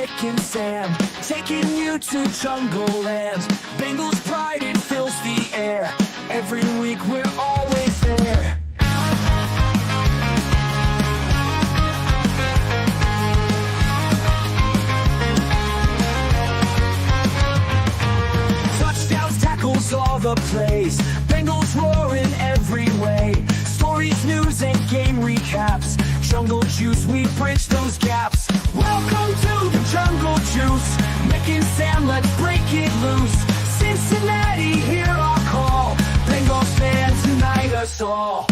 Mick and Sam, taking you to Jungle Land. Bengals pride, it fills the air. Every week we're always there. Touchdowns, tackles, all the plays. Bengals roaring every way. Stories, news, and game recaps. Jungle Juice, we bridge those gaps. Welcome to the Jungle Juice. Mick and Sam, let's break it loose. Cincinnati, hear our call. Bengals fans, unite us all.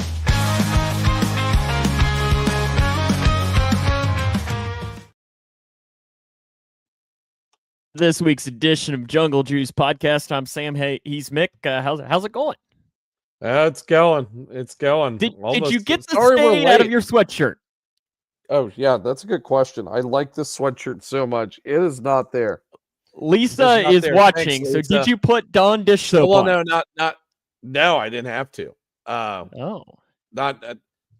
This week's edition of Jungle Juice Podcast. I'm Sam. Hey, he's Mick. How's it going? It's going. It's going. Did you get the stain out of your sweatshirt? Oh, yeah, that's a good question. I like this sweatshirt so much. It is not there. Lisa is watching. Thanks, so Lisa. did you put Dawn dish soap on? No, I didn't have to.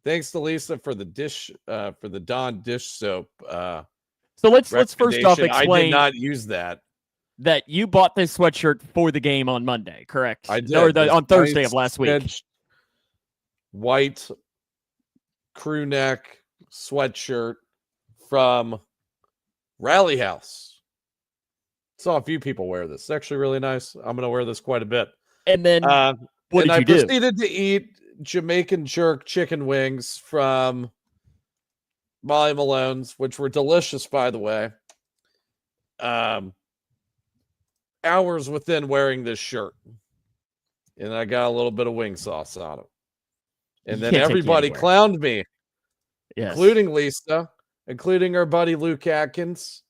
Thanks to Lisa for the dish, for the Dawn dish soap. So let's first off explain. I did not use that. That you bought this sweatshirt for the game on Monday, correct? I did. Or on Thursday of last week. White crew neck sweatshirt from Rally House. Saw a few people wear this. It's actually really nice. I'm going to wear this quite a bit. And then what did you do? I proceeded to eat Jamaican jerk chicken wings from Molly Malone's, which were delicious, by the way. Hours within wearing this shirt, and I got a little bit of wing sauce on it. And then everybody clowned me, yes, including Lisa, including our buddy Luke Atkins.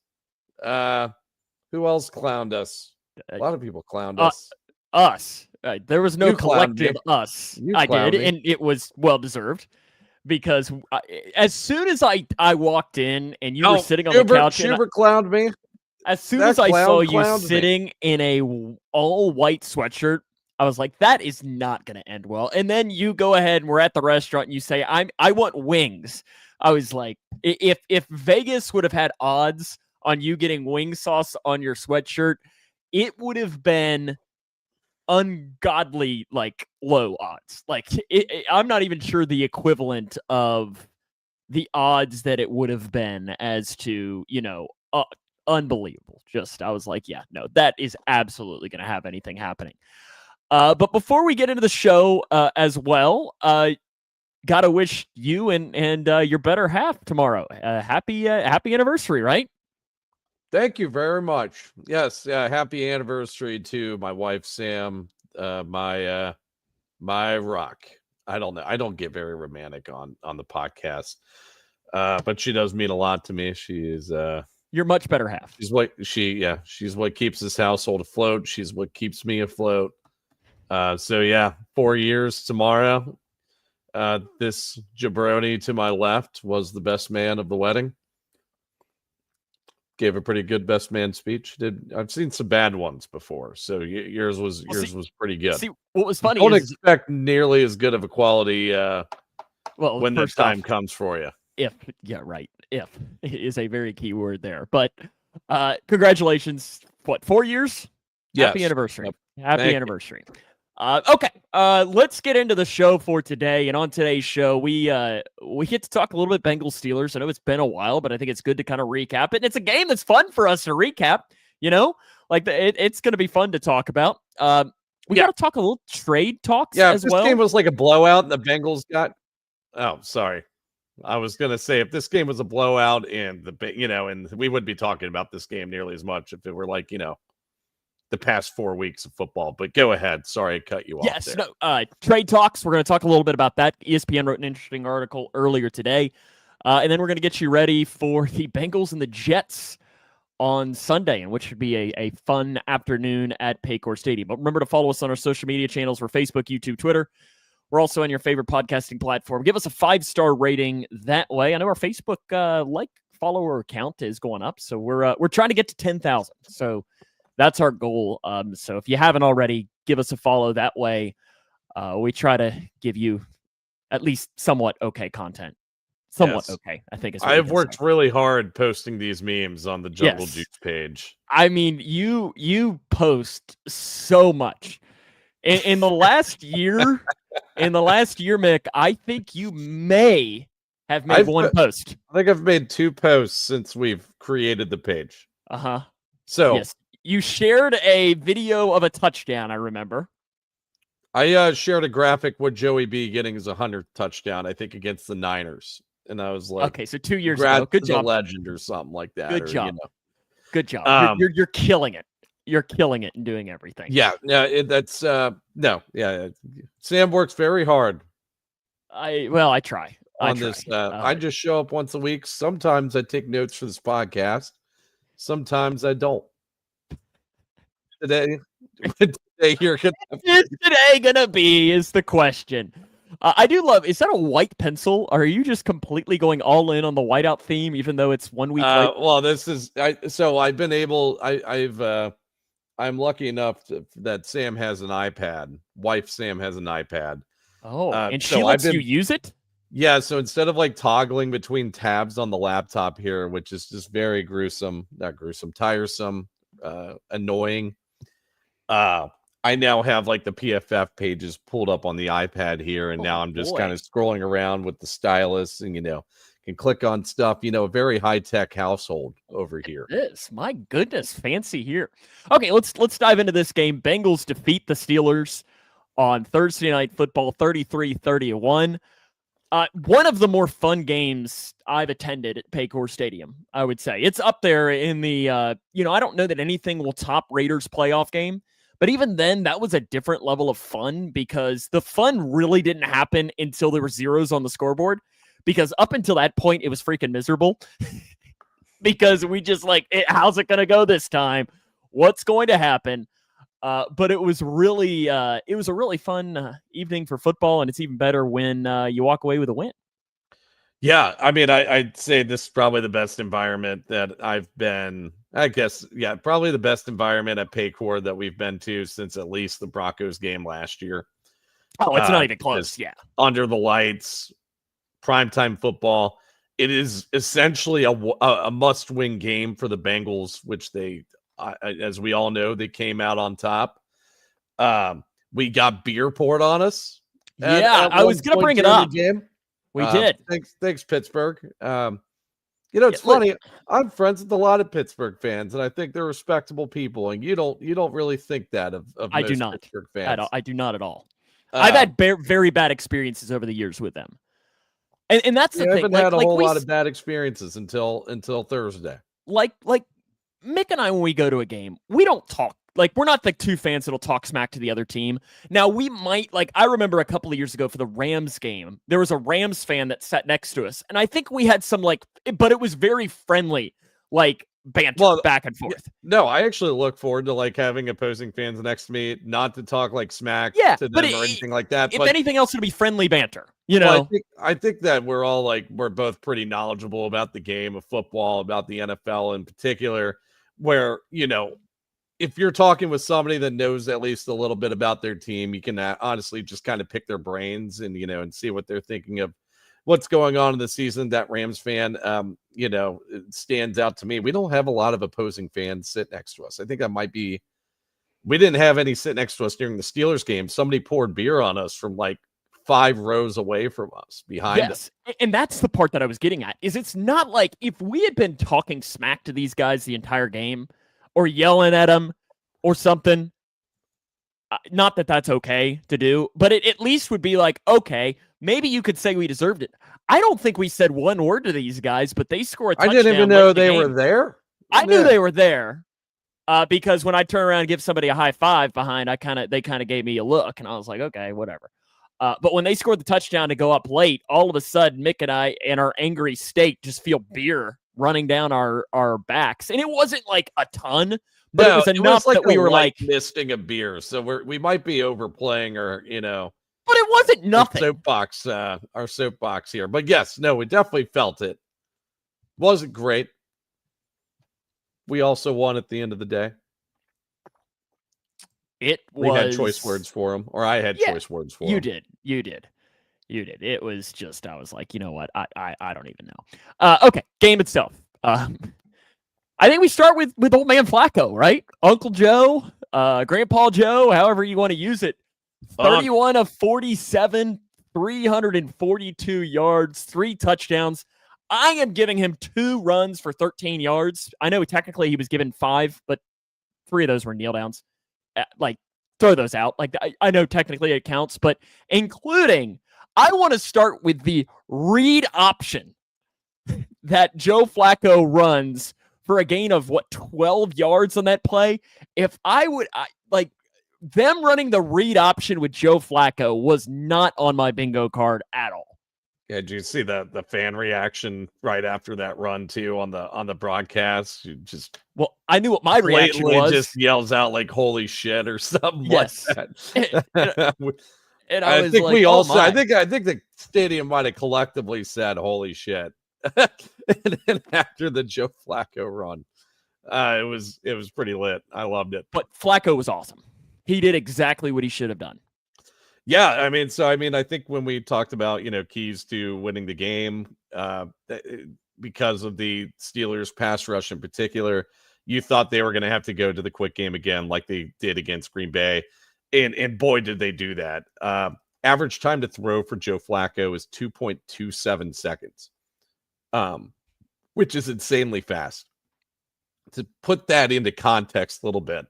Who else clowned us? A lot of people clowned us. Us. There was no collective us. You I clowned did, me. and it was well deserved. Because as soon as I walked in and you were sitting on the couch, Schubert clowned me. As soon as I saw you sitting in a all white sweatshirt, I was like, that is not going to end well. And then you go ahead and we're at the restaurant and you say, I want wings. I was like, if Vegas would have had odds on you getting wing sauce on your sweatshirt, it would have been ungodly, like, low odds. Like, I'm not even sure the equivalent of the odds that it would have been as to, unbelievable. I was like, yeah, no, that is absolutely going to have anything happening. But before we get into the show as well, got to wish you and your better half tomorrow. Happy anniversary, right? Thank you very much. Yes, happy anniversary to my wife Sam, my rock. I don't know. I don't get very romantic on the podcast, but she does mean a lot to me. She is your much better half. She's what keeps this household afloat. She's what keeps me afloat. 4 years tomorrow. This jabroni to my left was the best man of the wedding. Gave a pretty good best man speech. I've seen some bad ones before, so yours was pretty good. See, what was funny? Don't expect nearly as good of a quality. When the time comes for you. If is a very key word there. But congratulations! 4 years? Yes. Happy anniversary! Happy anniversary! Okay, let's get into the show for today. And on today's show, we get to talk a little bit Bengals Steelers. I know it's been a while, but I think it's good to kind of recap it. And it's a game that's fun for us to recap. It's going to be fun to talk about. We got to talk a little trade talks as well. If this game was like a blowout and the Bengals got... Oh, sorry. I was going to say, if this game was a blowout and and we wouldn't be talking about this game nearly as much if it were like, the past 4 weeks of football. But go ahead. Sorry, I cut you off there. Trade talks. We're going to talk a little bit about that. ESPN wrote an interesting article earlier today. And then we're going to get you ready for the Bengals and the Jets on Sunday, and which should be a fun afternoon at Paycor Stadium. But remember to follow us on our social media channels for Facebook, YouTube, Twitter. We're also on your favorite podcasting platform. Give us a 5-star rating that way. I know our Facebook follower count is going up, so we're trying to get to 10,000. So that's our goal. So if you haven't already, give us a follow that way. We try to give you at least somewhat okay content. somewhat okay, I think is what I've worked really hard posting these memes on the Jungle Juice page. I mean, you post so much. In the last year, Mick, I think you may have made one post. I think I've made 2 posts since we've created the page. Uh-huh. So yes, you shared a video of a touchdown, I remember. I shared a graphic with Joey B getting his 100th touchdown, I think, against the Niners. And I was like, okay, so 2 years ago. Good job. A legend or something like that. Good job. You know. Good job. You're killing it. You're killing it and doing everything. Yeah. That's no. Yeah. Sam works very hard. I try. I just show up once a week. Sometimes I take notes for this podcast. Sometimes I don't. Today you're gonna is today gonna be is the question. I do love. Is that a white pencil? Or are you just completely going all in on the whiteout theme, even though it's 1 week late? Well, this is so I've been able. I'm lucky enough that Sam has an iPad. Wife Sam has an iPad. Oh, and she lets you use it? Yeah. So instead of like toggling between tabs on the laptop here, which is just very gruesome, not gruesome, tiresome, annoying. I now have like the PFF pages pulled up on the iPad here, and now I'm just kind of scrolling around with the stylus, and can click on stuff. A very high tech household over here. It is. My goodness, fancy here. Okay, let's dive into this game. Bengals defeat the Steelers on Thursday Night Football, 33-31. One of the more fun games I've attended at Paycor Stadium, I would say. It's up there in the, I don't know that anything will top Raiders playoff game, but even then, that was a different level of fun because the fun really didn't happen until there were zeros on the scoreboard, because up until that point, it was freaking miserable because we just how's it going to go this time? What's going to happen? But it was really, a really fun evening for football, and it's even better when you walk away with a win. Yeah, I mean, I'd say this is probably the best environment that I've been. I guess, yeah, probably the best environment at Paycor that we've been to since at least the Broncos game last year. Oh, it's not even close. Yeah, under the lights, primetime football. It is essentially a must-win game for the Bengals, which they. As we all know, they came out on top. We got beer poured on us. I was going to bring it up. We did. Thanks, Pittsburgh. It's funny. I'm friends with a lot of Pittsburgh fans, and I think they're respectable people. And you don't really think that of I most do not. Pittsburgh fans. I do not at all. I've had very bad experiences over the years with them, and that's the thing. I haven't had a whole lot of bad experiences until Thursday. Like Mick and I, when we go to a game, we don't talk. We're not the two fans that'll talk smack to the other team. Now, we might, I remember a couple of years ago for the Rams game, there was a Rams fan that sat next to us. And I think we had some, but it was very friendly, banter back and forth. No, I actually look forward to, having opposing fans next to me, not to talk, smack to them or anything like that. If anything else, it'll be friendly banter, Well, I think that we're all, we're both pretty knowledgeable about the game of football, about the NFL in particular, where, if you're talking with somebody that knows at least a little bit about their team, you can honestly just kind of pick their brains and, and see what they're thinking of what's going on in the season. That Rams fan, it stands out to me. We don't have a lot of opposing fans sit next to us. I think that might be, we didn't have any sit next to us during the Steelers game. Somebody poured beer on us from 5 rows away from us behind us. And that's the part that I was getting at, is it's not like if we had been talking smack to these guys the entire game, or yelling at them or something. Not that that's okay to do, but it at least would be okay, maybe you could say we deserved it. I don't think we said one word to these guys, but they score a touchdown. I didn't even know they were there. I knew they were there because when I turn around and give somebody a high five behind, they kind of gave me a look, and I was like, okay, whatever. But when they scored the touchdown to go up late, all of a sudden, Mick and I, in our angry state, just feel beer running down our backs. And it wasn't a ton, but it was enough that we were misting a beer. So we might be overplaying our, but it wasn't nothing. Our soapbox here. But yes, no, we definitely felt it. Wasn't great. We also won at the end of the day. We had choice words for him, or I had choice words for him. You did. You did. It was just, I was like, you know what? I don't even know. Okay, game itself. I think we start with old man Flacco, right? Uncle Joe, Grandpa Joe, however you want to use it. 31 of 47, 342 yards, 3 touchdowns. I am giving him 2 runs for 13 yards. I know technically he was given 5, but 3 of those were kneel downs. Like, throw those out. Like, I know technically it counts, but including, I want to start with the read option that Joe Flacco runs for a gain of 12 yards on that play. If like them running the read option with Joe Flacco was not on my bingo card at all. Yeah, did you see the fan reaction right after that run too on the broadcast? You just I knew what my reaction was. Just yells out like "Holy shit" or something like that. And I think like, we also, my. I think the stadium might have collectively said "Holy shit," and then after the Joe Flacco run, it was pretty lit. I loved it. But Flacco was awesome. He did exactly what he should have done. Yeah, I think when we talked about, keys to winning the game, because of the Steelers pass rush in particular, you thought they were going to have to go to the quick game again, like they did against Green Bay, and boy did they do that. Average time to throw for Joe Flacco is 2.27 seconds, which is insanely fast. To put that into context a little bit,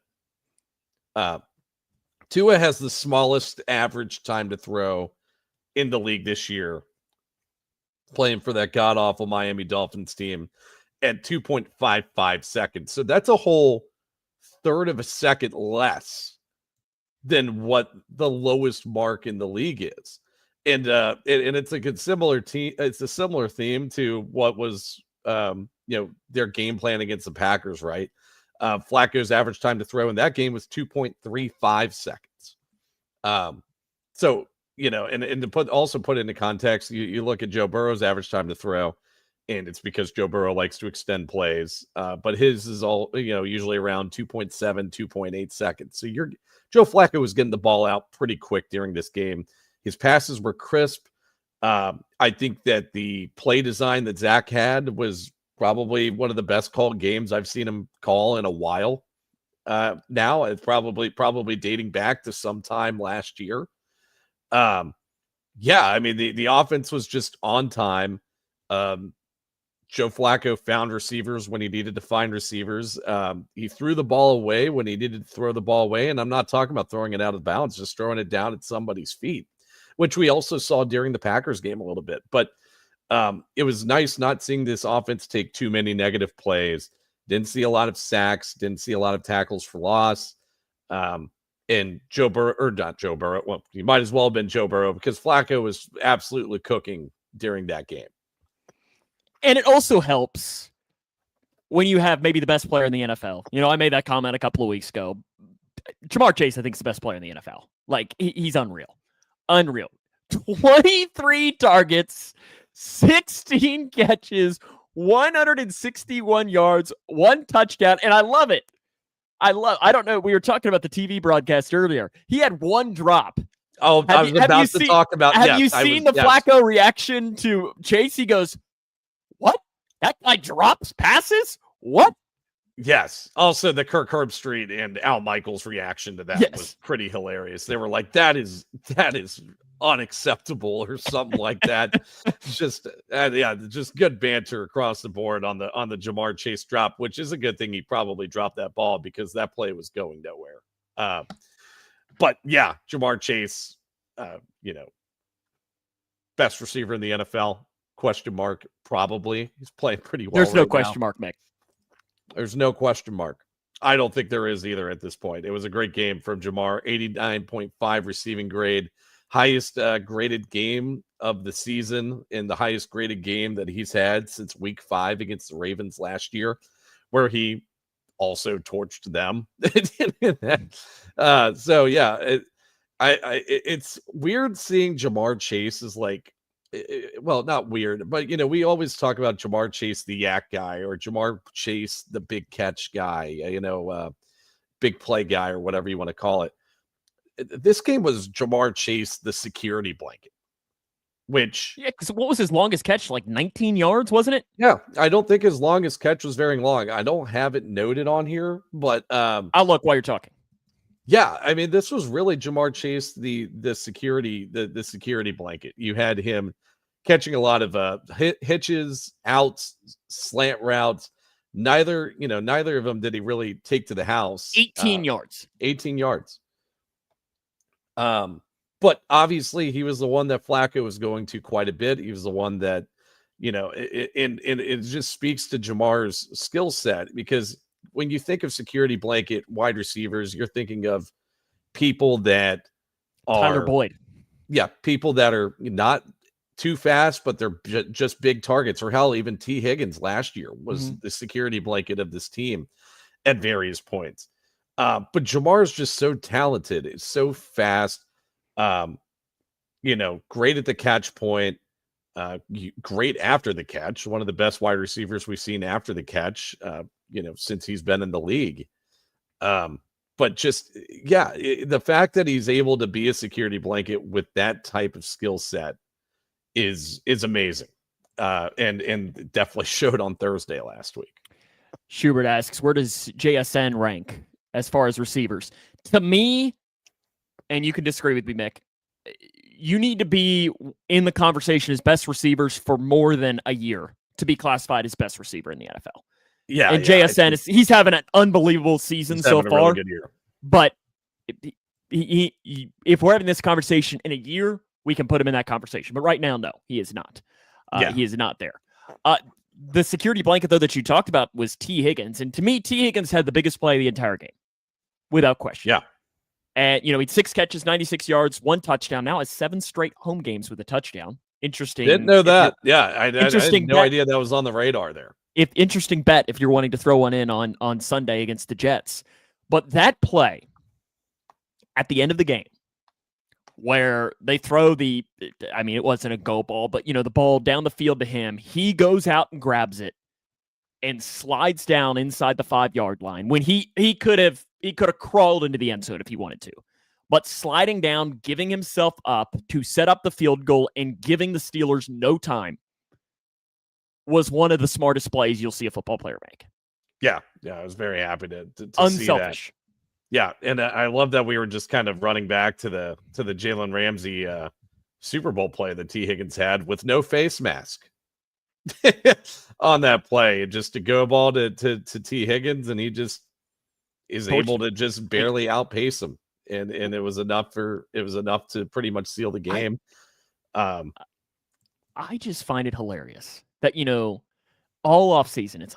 Tua has the smallest average time to throw in the league this year, playing for that god-awful Miami Dolphins team at 2.55 seconds. So that's a whole third of a second less than what the lowest mark in the league is. And it's a similar theme to what was their game plan against the Packers, right? Flacco's average time to throw in that game was 2.35 seconds. So, and to put into context, you look at Joe Burrow's average time to throw, and it's because Joe Burrow likes to extend plays. But his is all, usually around 2.7, 2.8 seconds. So Joe Flacco was getting the ball out pretty quick during this game. His passes were crisp. I think that the play design that Zach had was probably one of the best called games I've seen him call in a while. Now it's probably dating back to sometime last year. The offense was just on time. Joe Flacco found receivers when he needed to find receivers. He threw the ball away when he needed to throw the ball away. And I'm not talking about throwing it out of bounds, just throwing it down at somebody's feet, which we also saw during the Packers game a little bit. But it was nice not seeing this offense take too many negative plays. Didn't see a lot of sacks. Didn't see a lot of tackles for loss. And Joe Burrow, or not Joe Burrow. Well, he might as well have been Joe Burrow because Flacco was absolutely cooking during that game. And it also helps when you have maybe the best player in the NFL. I made that comment a couple of weeks ago. Ja'Marr Chase, I think, is the best player in the NFL. Like, he's unreal. 23 targets, 16 catches, 161 yards, 1 touchdown, and I love it. I don't know, we were talking about the TV broadcast earlier. He had 1 drop. Oh, I was about to talk about. Have you seen the Flacco reaction to Chase? He goes, "What? That guy drops passes? What?" Yes. Also, the Kirk Herbstreit and Al Michaels reaction to that was pretty hilarious. They were like, that is unacceptable or something like that. Just good banter across the board on the Ja'Marr Chase drop, which is a good thing. He probably dropped that ball because that play was going nowhere. But yeah, Ja'Marr Chase, best receiver in the NFL, question mark, probably. He's playing pretty well. There's no question mark, Mick. There's no question mark. I don't think there is either at this point. It was a great game from Ja'Marr, 89.5 receiving grade, highest graded game of the season, and the highest graded game that he's had since week 5 against the Ravens last year, where he also torched them. It's weird seeing Ja'Marr Chase is like, well, not weird, but we always talk about Ja'Marr Chase, the yak guy, or Ja'Marr Chase, the big catch guy, big play guy, or whatever you want to call it. This game was Ja'Marr Chase, the security blanket. which yeah, because what was his longest catch? Like 19 yards, wasn't it? Yeah, I don't think his longest catch was very long. I don't have it noted on here, but I'll look while you're talking. yeah, I mean, this was really Ja'Marr Chase, the security, the security blanket. You had him catching a lot of hitches, outs, slant routes. Neither of them did he really take to the house. 18 yards. 18 yards. But obviously he was the one that Flacco was going to quite a bit. He was the one that, it just speaks to Jamar's skill set, because when you think of security blanket wide receivers, you're thinking of people that are Tyler Boyd. Yeah, people that are not too fast, but they're just big targets. Or hell, even T. Higgins last year was the security blanket of this team at various points. But Ja'Marr is just so talented. It's so fast. Great at the catch point. Great after the catch. One of the best wide receivers we've seen after the catch, since he's been in the league. But just, the fact that he's able to be a security blanket with that type of skill set is amazing. And definitely showed on Thursday last week. Schubert asks, where does JSN rank as far as receivers? To me, and you can disagree with me, Mick, you need to be in the conversation as best receivers for more than a year to be classified as best receiver in the NFL. Yeah, and JSN he's having an unbelievable season so far. Really good year. But if we're having this conversation in a year, we can put him in that conversation. But right now, no, he is not. He is not there. The security blanket, though, that you talked about was T. Higgins. And to me, T. Higgins had the biggest play of the entire game, without question. Yeah. And, he had 6 catches, 96 yards, 1 touchdown. Now has 7 straight home games with a touchdown. Interesting. Didn't know that. I had no idea that was on the radar there. Interesting bet if you're wanting to throw one in on Sunday against the Jets. But that play at the end of the game where they throw it wasn't a go ball, but, the ball down the field to him, he goes out and grabs it and slides down inside the 5-yard line when he could have crawled into the end zone if he wanted to. But sliding down, giving himself up to set up the field goal and giving the Steelers no time was one of the smartest plays you'll see a football player make. Yeah, I was very happy to unselfish. See that. Yeah, and I love that we were just kind of running back to the Jalen Ramsey Super Bowl play that T. Higgins had with no face mask on that play, just to go ball to T. Higgins, and he just is able to just barely outpace him, and it was enough to pretty much seal the game. I just find it hilarious that all off season it's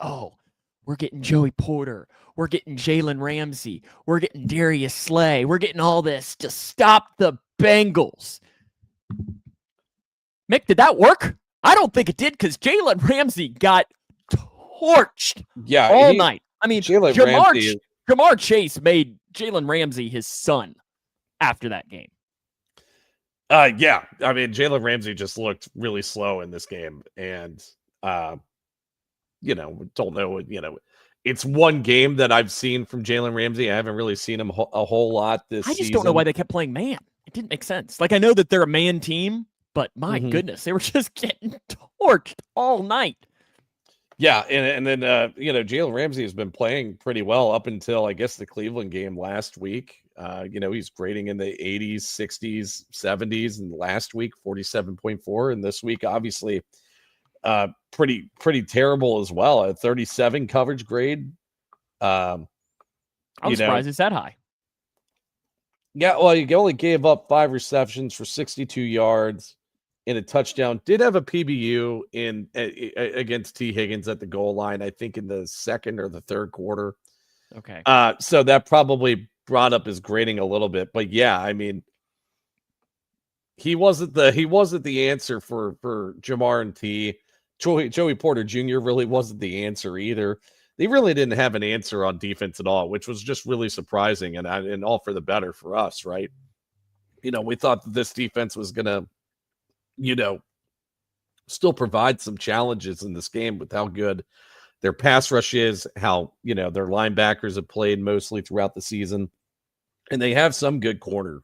we're getting Joey Porter, we're getting Jalen Ramsey, we're getting Darius Slay, we're getting all this to stop the Bengals. Mick, did that work? I don't think it did, because Jalen Ramsey got torched all night. I mean, Ja'Marr Chase made Jalen Ramsey his son after that game. I mean, Jalen Ramsey just looked really slow in this game, and don't know. It's one game that I've seen from Jalen Ramsey. I haven't really seen him a whole lot this season. I just don't know why they kept playing man. It didn't make sense. Like, I know that they're a man team, but my goodness, they were just getting torched all night. Yeah, and then Jalen Ramsey has been playing pretty well up until, I guess, the Cleveland game last week. He's grading in the 80s, 60s, 70s, and last week 47.4, and this week obviously pretty terrible as well. A 37 coverage grade. I'm surprised it's that high. Yeah, well, he only gave up 5 receptions for 62 yards and a touchdown. Did have a PBU against T. Higgins at the goal line, I think in the second or the third quarter. Okay. So that probably brought up his grading a little bit, but yeah, I mean, he wasn't the answer for Ja'Marr and T. Joey Porter Jr. really wasn't the answer either. They really didn't have an answer on defense at all, which was just really surprising and all for the better for us, right? We thought that this defense was gonna, still provide some challenges in this game with how good their pass rush is, how their linebackers have played mostly throughout the season, and they have some good corner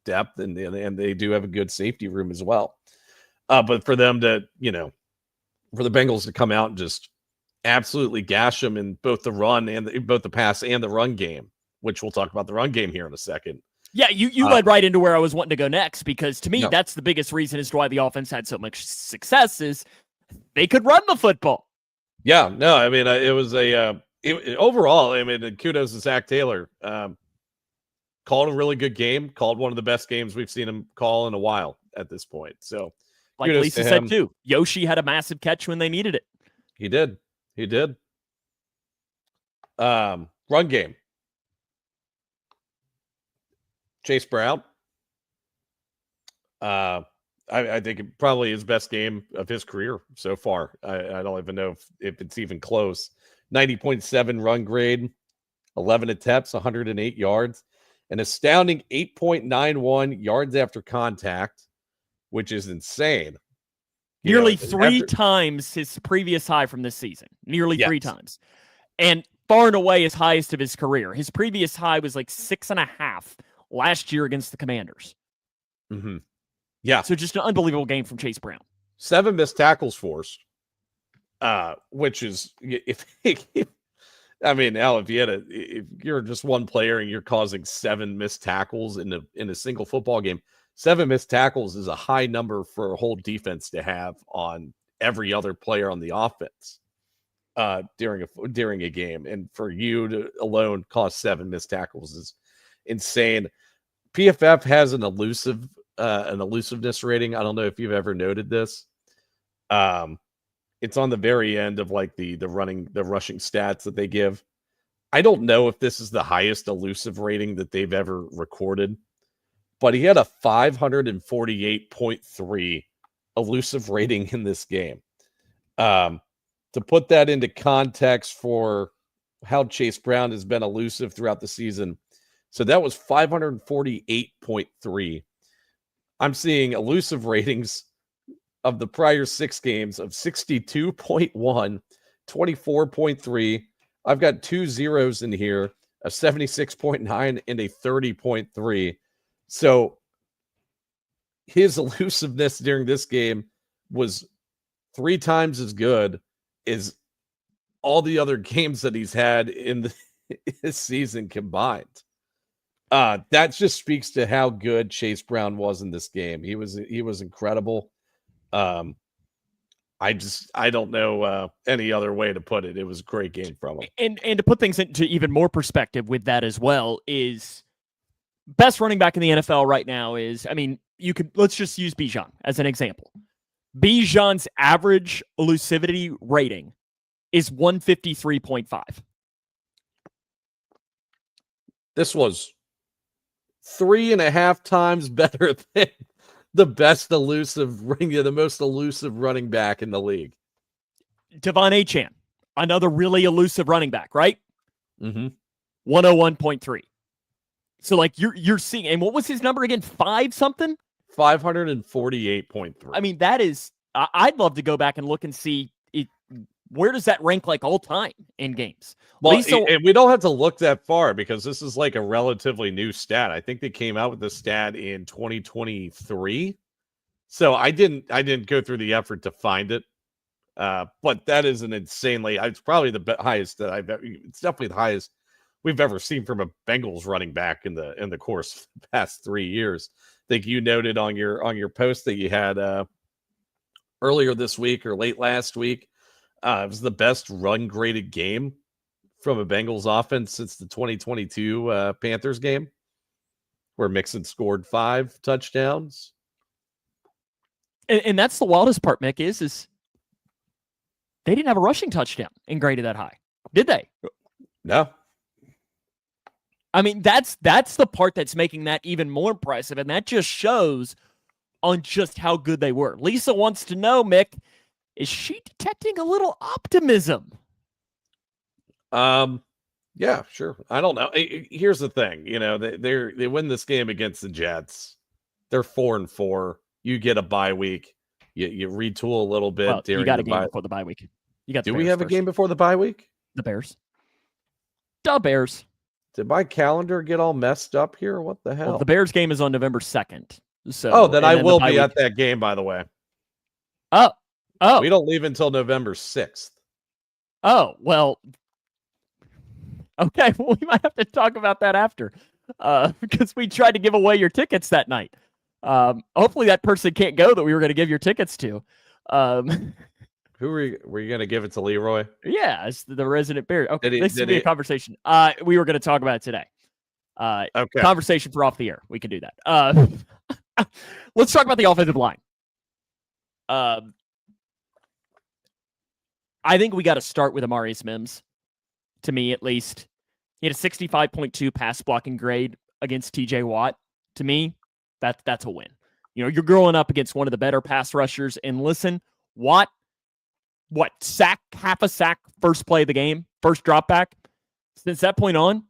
depth, and they do have a good safety room as well. But for them to, for the Bengals to come out and just absolutely gash them in both the run and both the pass and the run game, which we'll talk about the run game here in a second. Yeah, you led right into where I was wanting to go next, because to me, that's the biggest reason as to why the offense had so much success is they could run the football. Yeah, no, I mean, it was overall, I mean, kudos to Zach Taylor. Called a really good game, called one of the best games we've seen him call in a while at this point. So, like Lisa said too, Yoshi had a massive catch when they needed it. He did. Run game. Chase Brown. I think probably his best game of his career so far. I don't even know if it's even close. 90.7 run grade, 11 attempts, 108 yards, an astounding 8.91 yards after contact, which is insane. Nearly three times his previous high from this season. Nearly 3 times. And far and away his highest of his career. His previous high was like 6.5 last year against the Commanders. Mm-hmm. Yeah. So just an unbelievable game from Chase Brown. 7 missed tackles forced, which is, I mean, Al, if you're just one player and you're causing 7 missed tackles in a single football game, 7 missed tackles is a high number for a whole defense to have on every other player on the offense during a game, and for you to alone cause 7 missed tackles is insane. PFF has an elusiveness rating. I don't know if you've ever noted this. It's on the very end of like the rushing stats that they give. I don't know if this is the highest elusive rating that they've ever recorded, but he had a 548.3 elusive rating in this game. To put that into context for how Chase Brown has been elusive throughout the season. So that was 548.3. I'm seeing elusive ratings of the prior 6 games of 62.1, 24.3. I've got 2 zeros in here, a 76.9 and a 30.3. So his elusiveness during this game was 3 times as good as all the other games that he's had in this season combined. That just speaks to how good Chase Brown was in this game. He was incredible. I don't know any other way to put it. It was a great game from him. And to put things into even more perspective with that as well is best running back in the NFL right now is, I mean, let's just use Bijan as an example. Bijan's average elusivity rating is 153.5. This was 3.5 times better than the most elusive running back in the league. Devon Achane, another really elusive running back, right? Mm-hmm. 101.3. So like you're seeing, and what was his number again? 5 something? 548.3. I mean, that is, I'd love to go back and look and see where does that rank like all time in games? Well, and we don't have to look that far because this is like a relatively new stat. I think they came out with this stat in 2023. So I didn't go through the effort to find it. But that is an insanely, it's probably the highest that it's definitely the highest we've ever seen from a Bengals running back in the course of the past 3 years. I think you noted on your post that you had earlier this week or late last week. It was the best run graded game from a Bengals offense since the 2022 Panthers game, where Mixon scored 5 touchdowns. And that's the wildest part, Mick, is they didn't have a rushing touchdown and graded that high, did they? No. I mean, that's the part that's making that even more impressive, and that just shows on just how good they were. Lisa wants to know, Mick, is she detecting a little optimism? Yeah, sure. I don't know. Here's the thing, they win this game against the Jets. They're 4-4. You get a bye week. You retool a little bit. Well, you got a game before the bye week. You got. Do we have a game before the bye week? The Bears. The Bears. Did my calendar get all messed up here? What the hell? Well, the Bears game is on November 2nd. So, then I will be at that game, by the way. Oh. We don't leave until November 6th. Oh, well. Okay, well, we might have to talk about that after. Because we tried to give away your tickets that night. Hopefully that person can't go that we were going to give your tickets to. Who were you going to give it to, Leroy? Yeah, it's the resident bear. Okay, this will be a conversation. We were going to talk about it today. Okay. Conversation for off the air. We can do that. Let's talk about the offensive line. I think we got to start with Amarius Mims, to me at least. He had a 65.2 pass blocking grade against TJ Watt. To me, that's a win. You know, you're growing up against one of the better pass rushers. And listen, Watt, half a sack, first play of the game, first drop back. Since that point on,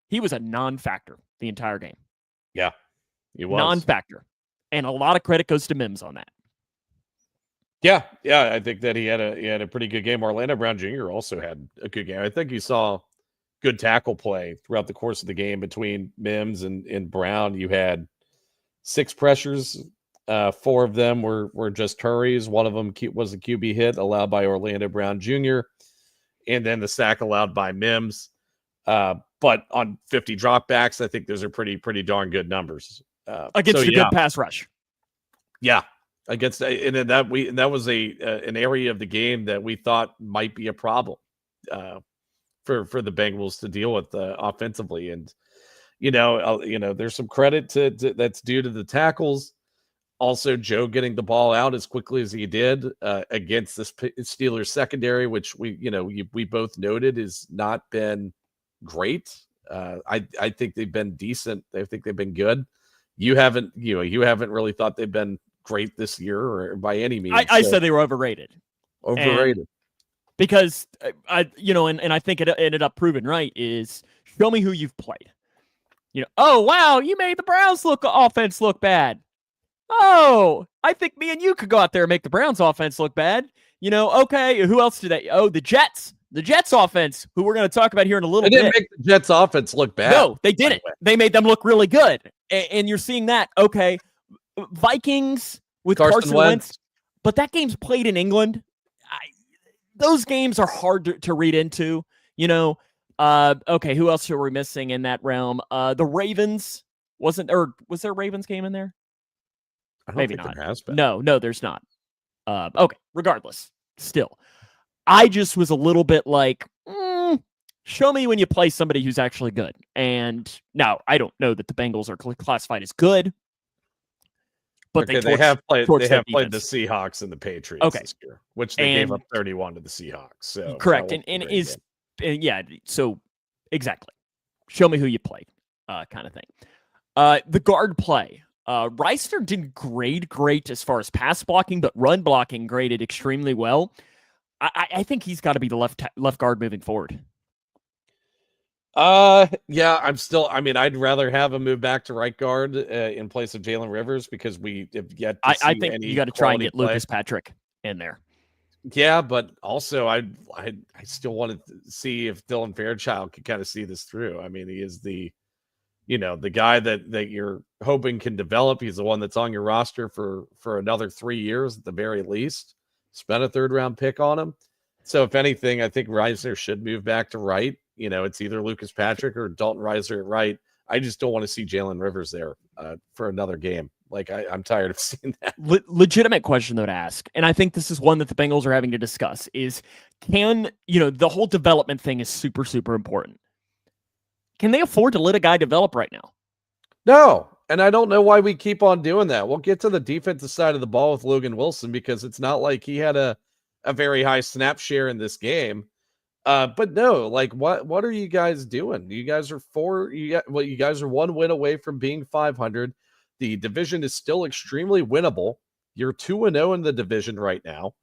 he was a non-factor the entire game. Yeah, he was. Non-factor. And a lot of credit goes to Mims on that. Yeah, I think that he had a pretty good game. Orlando Brown Jr. also had a good game. I think you saw good tackle play throughout the course of the game between Mims and Brown. You had 6 pressures. 4 of them were just hurries. One of them was a QB hit allowed by Orlando Brown Jr. And then the sack allowed by Mims. But on 50 dropbacks, I think those are pretty darn good numbers. Against a good pass rush. Yeah. Against and then that was an area of the game that we thought might be a problem for the Bengals to deal with offensively, and there's some credit to that's due to the tackles. Also, Joe getting the ball out as quickly as he did against this Steelers secondary, which we both noted has not been great. I think they've been decent. I think they've been good. You haven't really thought they've been great this year or by any means. I said they were overrated. Because and I think it ended up proven right is show me who you've played. Oh wow, you made the Browns offense look bad. Oh, I think me and you could go out there and make the Browns offense look bad. Okay, who else did they? Oh, the Jets offense, who we're going to talk about here in a little bit. They didn't make the Jets offense look bad. No, they didn't. They made them look really good. And you're seeing that. Okay, Vikings with Carson Wentz, but that game's played in England. Those games are hard to read into, Okay, who else are we missing in that realm? The Ravens was there a Ravens game in there? Maybe not. There has been. No, there's not. Okay, regardless, still, I just was a little bit like, show me when you play somebody who's actually good. And now I don't know that the Bengals are classified as good. But they have played the Seahawks and the Patriots this year, which they gave up 31 to the Seahawks. So correct, so exactly. Show me who you played, kind of thing. The guard play. Reister didn't grade great as far as pass blocking, but run blocking graded extremely well. I think he's got to be the left guard moving forward. I'd rather have him move back to right guard in place of Jalen Rivers because we have yet to see I think you got to try and get Lucas Patrick in there. Yeah, but also I still want to see if Dylan Fairchild can kind of see this through. I mean, he is the guy that you're hoping can develop. He's the one that's on your roster for another 3 years at the very least. Spent a 3rd round pick on him. So if anything, I think Reiser should move back to right. It's either Lucas Patrick or Dalton Reiser at right. I just don't want to see Jalen Rivers there for another game. Like I'm tired of seeing that. Legitimate question though to ask, and I think this is one that the Bengals are having to discuss, is the whole development thing is super, super important. Can they afford to let a guy develop right now? No, and I don't know why we keep on doing that. We'll get to the defensive side of the ball with Logan Wilson because it's not like he had a very high snap share in this game. But no, like what are you guys doing? You guys are you guys are 1 win away from being 500. The division is still extremely winnable. You're 2-0 in the division right now.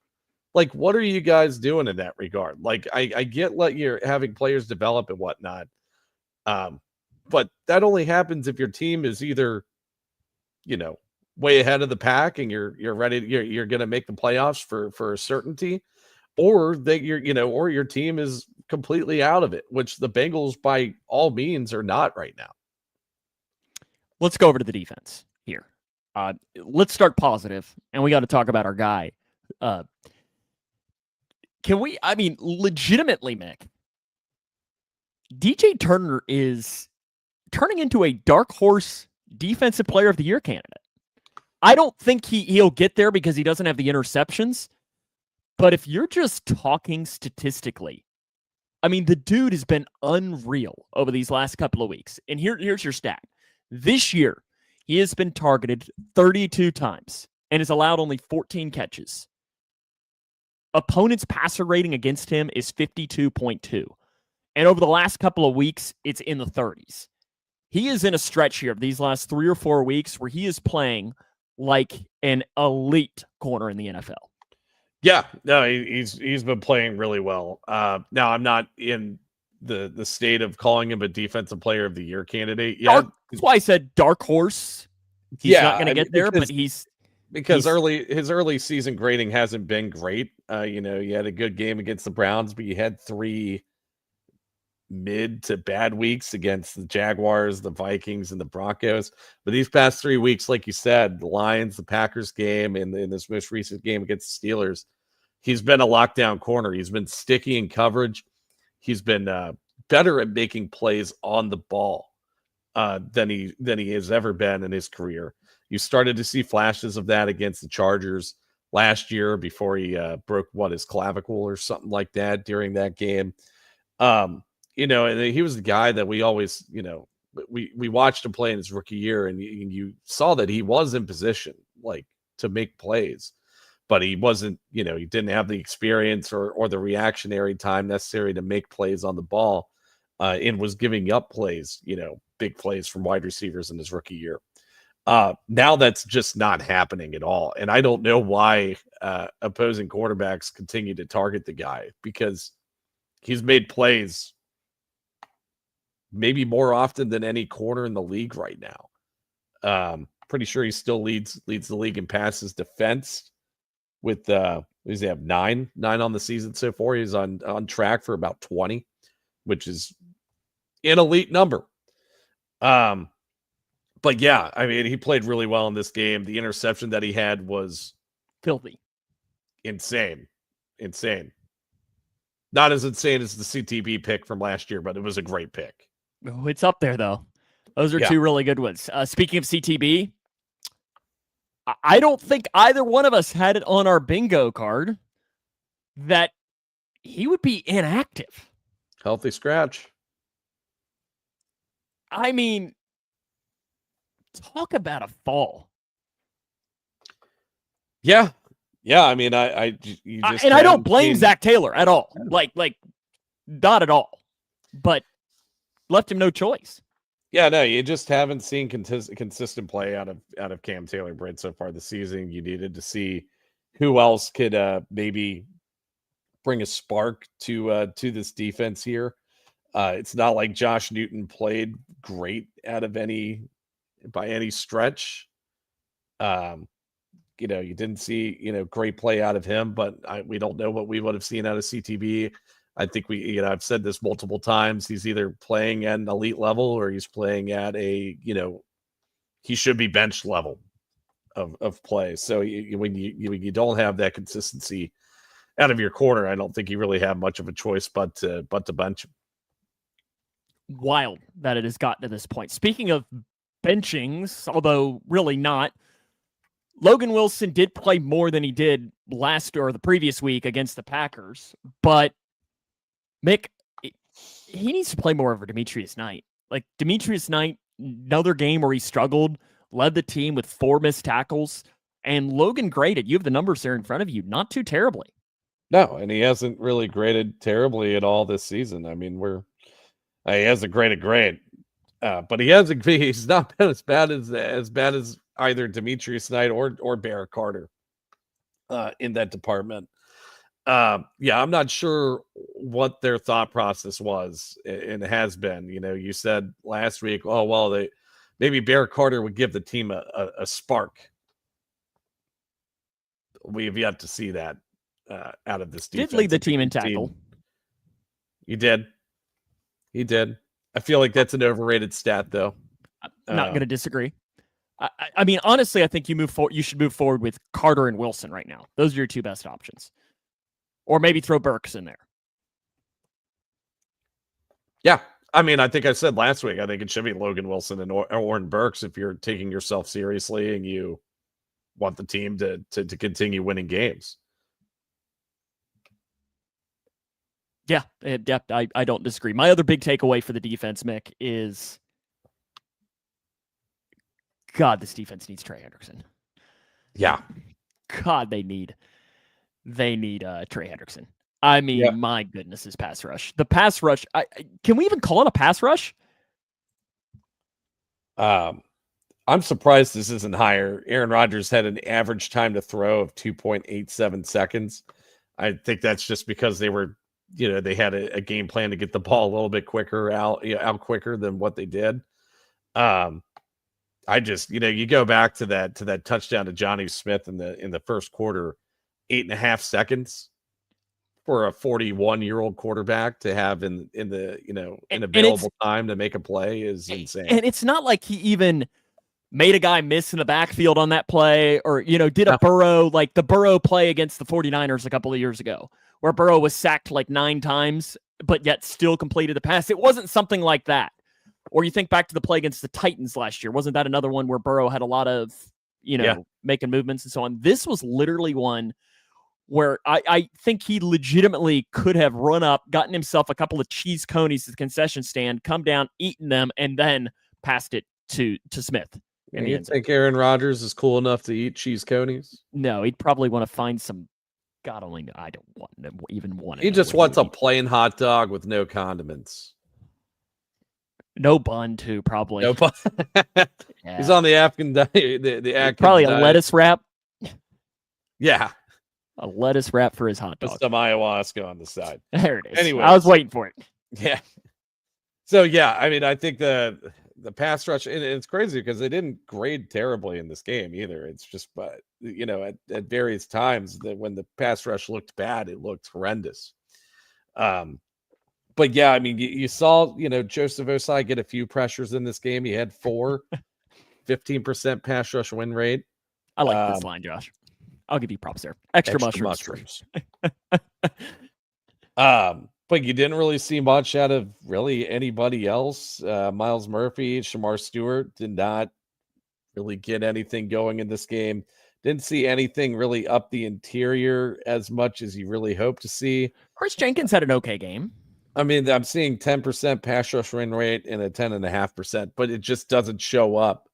Like, what are you guys doing in that regard? Like, I get you're having players develop and whatnot. But that only happens if your team is either, way ahead of the pack and you're ready, you're going to make the playoffs for a certainty, or that or your team is completely out of it, which the Bengals by all means are not right now. Let's go over to the defense here. Let's start positive, and we got to talk about our guy, Legitimately, Mick, DJ Turner is turning into a dark horse defensive player of the year candidate. I don't think he'll get there because he doesn't have the interceptions. But if you're just talking statistically, the dude has been unreal over these last couple of weeks. And here's your stat. This year, he has been targeted 32 times and has allowed only 14 catches. Opponent's passer rating against him is 52.2. And over the last couple of weeks, it's in the 30s. He is in a stretch here of these last 3 or 4 weeks where he is playing like an elite corner in the NFL. Yeah, no, he's been playing really well. Now I'm not in the state of calling him a defensive player of the year candidate yet. That's why I said dark horse. He's not going to get there, but his early season grading hasn't been great. You had a good game against the Browns, but you had 3 mid to bad weeks against the Jaguars, the Vikings, and the Broncos. But these past 3 weeks, like you said, the Lions, the Packers game, and in this most recent game against the Steelers, he's been a lockdown corner. He's been sticky in coverage. He's been better at making plays on the ball than he has ever been in his career. You started to see flashes of that against the Chargers last year before he broke his clavicle or something like that during that game. And he was the guy that we always, we watched him play in his rookie year, and you saw that he was in position, like, to make plays, but he wasn't, he didn't have the experience or the reactionary time necessary to make plays on the ball, and was giving up plays, big plays from wide receivers in his rookie year. Now that's just not happening at all. And I don't know why opposing quarterbacks continue to target the guy, because he's made plays maybe more often than any corner in the league right now. Pretty sure he still leads the league in passes defense with does he have 9 on the season so far? He's on track for about 20, which is an elite number. But yeah, he played really well in this game. The interception that he had was filthy, insane. Not as insane as the CTB pick from last year, but it was a great pick. Oh, it's up there, though. Those are 2 really good ones. Speaking of CTB, I don't think either one of us had it on our bingo card that he would be inactive. Healthy scratch. Talk about a fall. Yeah. I don't blame Zach Taylor at all. Like not at all. But left him no choice. Yeah, no, you just haven't seen consistent play out of Cam Taylor-Britt so far this season. You needed to see who else could maybe bring a spark to this defense here. It's not like Josh Newton played great by any stretch. You didn't see great play out of him, but we don't know what we would have seen out of CTB. I think I've said this multiple times. He's either playing at an elite level or he's playing at he should be bench level of play. So when you don't have that consistency out of your corner, I don't think you really have much of a choice but to bench him. Wild that it has gotten to this point. Speaking of benchings, although really not, Logan Wilson did play more than he did the previous week against the Packers, but Mick, he needs to play more over Demetrius Knight. Like, Demetrius Knight, another game where he struggled, led the team with 4 missed tackles, and Logan graded. You have the numbers there in front of you, not too terribly. No, and he hasn't really graded terribly at all this season. He hasn't graded great, but he's not been as bad as either Demetrius Knight or Barrett Carter in that department. I'm not sure what their thought process was, and it has been. You said last week, maybe Barrett Carter would give the team a spark. We have yet to see that out of this defense. Did lead the team in tackle. He did. I feel like that's an overrated stat, though. I'm not going to disagree. I mean, honestly, I think you should move forward with Carter and Wilson right now. Those are your two best options. Or maybe throw Burks in there. Yeah. I mean, I think I said last week, I think it should be Logan Wilson and Oren Burks if you're taking yourself seriously and you want the team to continue winning games. Yeah, I don't disagree. My other big takeaway for the defense, Mick, is God, this defense needs Trey Hendrickson. Yeah. God, they need Trey Hendrickson. I mean, my goodness, this pass rush. The pass rush, can we even call it a pass rush? I'm surprised this isn't higher. Aaron Rodgers had an average time to throw of 2.87 seconds. I think that's just because they were, they had a game plan to get the ball a little bit quicker out quicker than what they did. I just, you go back to that touchdown to Johnny Smith in the first quarter, 8.5 seconds for a 41-year-old quarterback to have in available time to make a play is insane. And it's not like he even made a guy miss in the backfield on that play or, did a Burrow, like the Burrow play against the 49ers a couple of years ago, where Burrow was sacked like 9 times, but yet still completed the pass. It wasn't something like that. Or you think back to the play against the Titans last year. Wasn't that another one where Burrow had a lot of, making movements and so on? This was literally one where I think he legitimately could have run up, gotten himself a couple of cheese conies at the concession stand, come down, eaten them, and then passed it to Smith. And you think Aaron Rodgers is cool enough to eat cheese conies? No, he'd probably want to find some. God only know. I don't want. He just wants a plain hot dog with no condiments. No bun, too, probably. No bun. Yeah. He's on the Afghan diet. The Afghan probably diet. A lettuce wrap. Yeah. A lettuce wrap for his hot dog. With some ayahuasca on the side. There it is. Anyway, I was waiting for it. Yeah. So, I mean, I think the pass rush, and it's crazy because they didn't grade terribly in this game either. It's just, at various times that when the pass rush looked bad, it looked horrendous. But yeah, I mean, you saw, Joseph Osai get a few pressures in this game. He had 4, 15% pass rush win rate. I like this line, Josh. I'll give you props there. Extra mushrooms. But you didn't really see much out of really anybody else. Miles Murphy, Shamar Stewart did not really get anything going in this game. Didn't see anything really up the interior as much as you really hope to see. Chris Jenkins had an okay game. I mean, I'm seeing 10% pass rush win rate and a 10.5%, but it just doesn't show up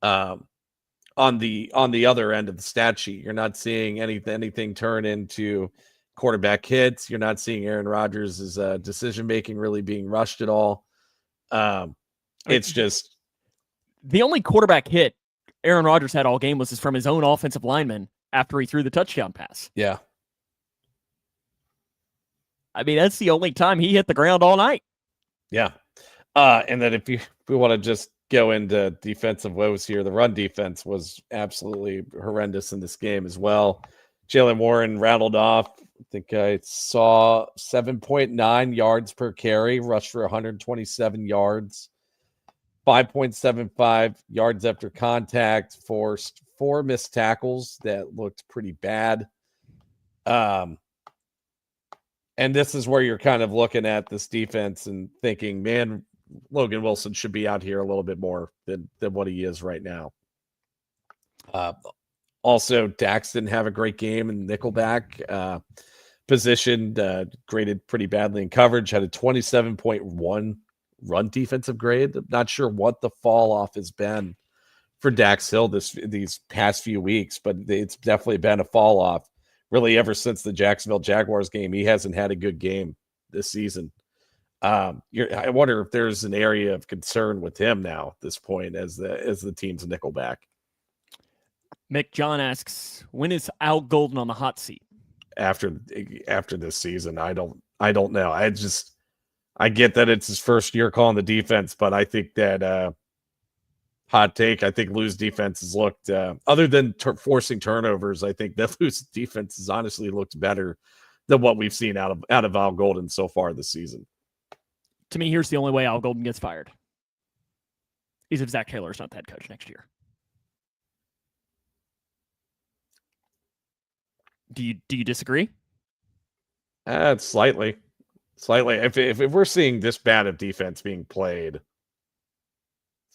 on the other end of the stat sheet. You're not seeing anything turn into quarterback hits. You're not seeing Aaron Rodgers' decision-making really being rushed at all. It's just the only quarterback hit Aaron Rodgers had all game was from his own offensive lineman after he threw the touchdown pass. Yeah. I mean, that's the only time he hit the ground all night. Yeah. And then if we want to just go into defensive woes here, the run defense was absolutely horrendous in this game as well. Jaylen Warren rattled off. I think I saw 7.9 yards per carry, rushed for 127 yards, 5.75 yards after contact, forced 4 missed tackles that looked pretty bad. And this is where you're kind of looking at this defense and thinking, man, Logan Wilson should be out here a little bit more than what he is right now. Also, Dax didn't have a great game in nickelback position, graded pretty badly in coverage, had a 27.1 run defensive grade. I'm not sure what the fall off has been for Dax Hill these past few weeks, but it's definitely been a fall off. Really, ever since the Jacksonville Jaguars game, he hasn't had a good game this season. I wonder if there's an area of concern with him now at this point as the team's nickelback. Mick John asks, when is Al Golden on the hot seat? After this season, I don't know. I get that it's his first year calling the defense, but I think that hot take. I think Lou's defense has looked, other than forcing turnovers, I think that Lou's defense has honestly looked better than what we've seen out of Al Golden so far this season. To me, here's the only way Al Golden gets fired. Is if Zach Taylor's not the head coach next year. Do you disagree? Slightly. If we're seeing this bad of defense being played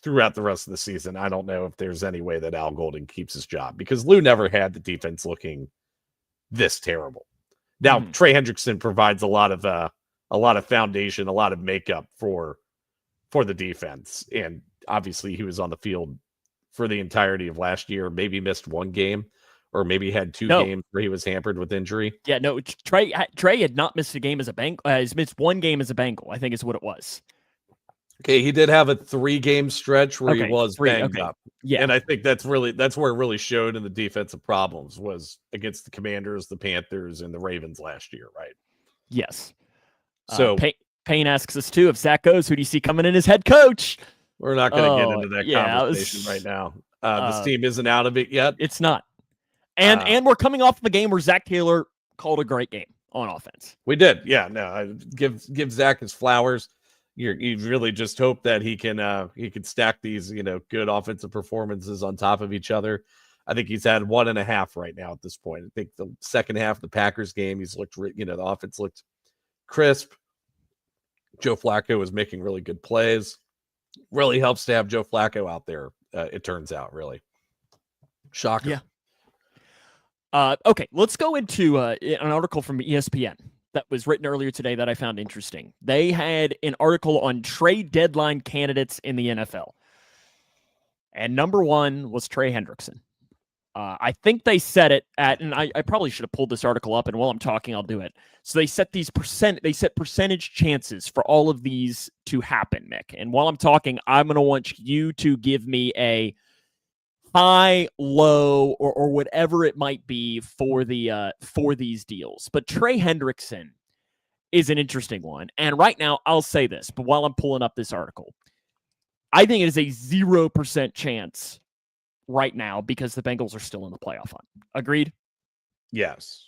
throughout the rest of the season, I don't know if there's any way that Al Golden keeps his job, because Lou never had the defense looking this terrible. Now, Trey Hendrickson provides a lot of foundation, a lot of makeup for the defense, and obviously he was on the field for the entirety of last year. Maybe missed one game, or maybe had two games where he was hampered with injury. Yeah, no, Trey had not missed a game as a Bengal. He's missed one game as a Bengal, I think is what it was. Okay, he did have a 3-game stretch where he was banged up. Yeah. And I think that's where it really showed in the defensive problems, was against the Commanders, the Panthers, and the Ravens last year, right? Yes. So Payne asks us too, if Zach goes, who do you see coming in as head coach? We're not going to get into that conversation right now. This team isn't out of it yet. It's not. And we're coming off of a game where Zach Taylor called a great game on offense. We did. Yeah, no, I give Zach his flowers. You really just hope that he can stack these, good offensive performances on top of each other. I think he's had 1.5 right now at this point. I think the second half of the Packers game, he's looked, the offense looked crisp. Joe Flacco was making really good plays. Really helps to have Joe Flacco out there. It turns out, really. Shocker. Yeah. Okay, let's go into an article from ESPN that was written earlier today that I found interesting. They had an article on trade deadline candidates in the NFL. And number 1 was Trey Hendrickson. I think they set it at, and I probably should have pulled this article up, and while I'm talking, I'll do it. So they set percentage chances for all of these to happen, Mick. And while I'm talking, I'm going to want you to give me a high, low, or whatever it might be for these deals. But Trey Hendrickson is an interesting one. And right now, I'll say this, but while I'm pulling up this article, I think it is a 0% chance right now because the Bengals are still in the playoff hunt. Agreed? Yes.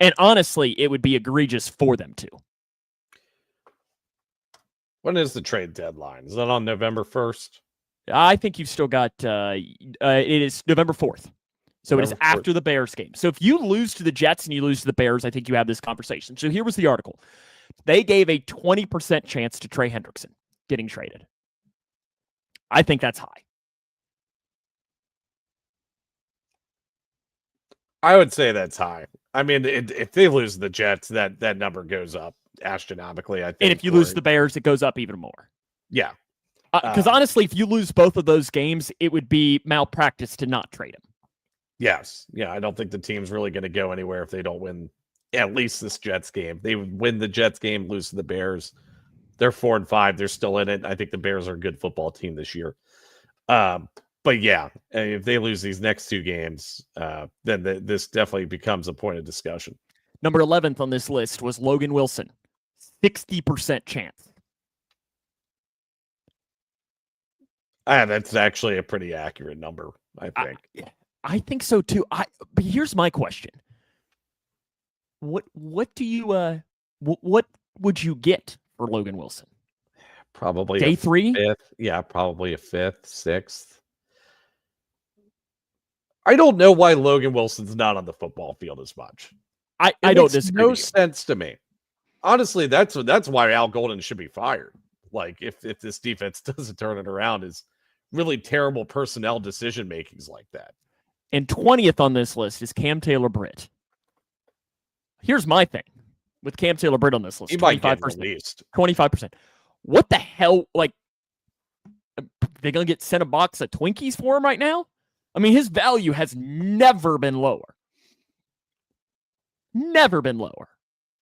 And honestly, it would be egregious for them to. When is the trade deadline? Is that on November 1st? I think you've still got, it is November 4th. So it is after the Bears game. So if you lose to the Jets and you lose to the Bears, I think you have this conversation. So here was the article. They gave a 20% chance to Trey Hendrickson getting traded. I think that's high. I would say that's high. I mean, if they lose the Jets, that number goes up astronomically, I think. And if you lose the Bears, it goes up even more. Yeah. Because honestly, if you lose both of those games, it would be malpractice to not trade him. Yes. Yeah, I don't think the team's really going to go anywhere if they don't win at least this Jets game. They would win the Jets game, lose to the Bears. They're 4-5. They're still in it. I think the Bears are a good football team this year. But yeah, if they lose these next 2 games, then this definitely becomes a point of discussion. Number 11th on this list was Logan Wilson. 60% chance. That's actually a pretty accurate number, I think. I think so too. But here's my question: What do you what would you get for Logan Wilson? Probably day 3. 5th. Yeah, probably a 5th, 6th. I don't know why Logan Wilson's not on the football field as much. I don't disagree. No sense to me. Honestly, that's why Al Golden should be fired. Like if this defense doesn't turn it around, is really terrible personnel decision makings like that. And 20th on this list is Cam Taylor-Britt. Here's my thing with Cam Taylor-Britt on this list. He might get released. 25%. What the hell? Like, they're going to get sent a box of Twinkies for him right now? I mean, his value has never been lower. Never been lower.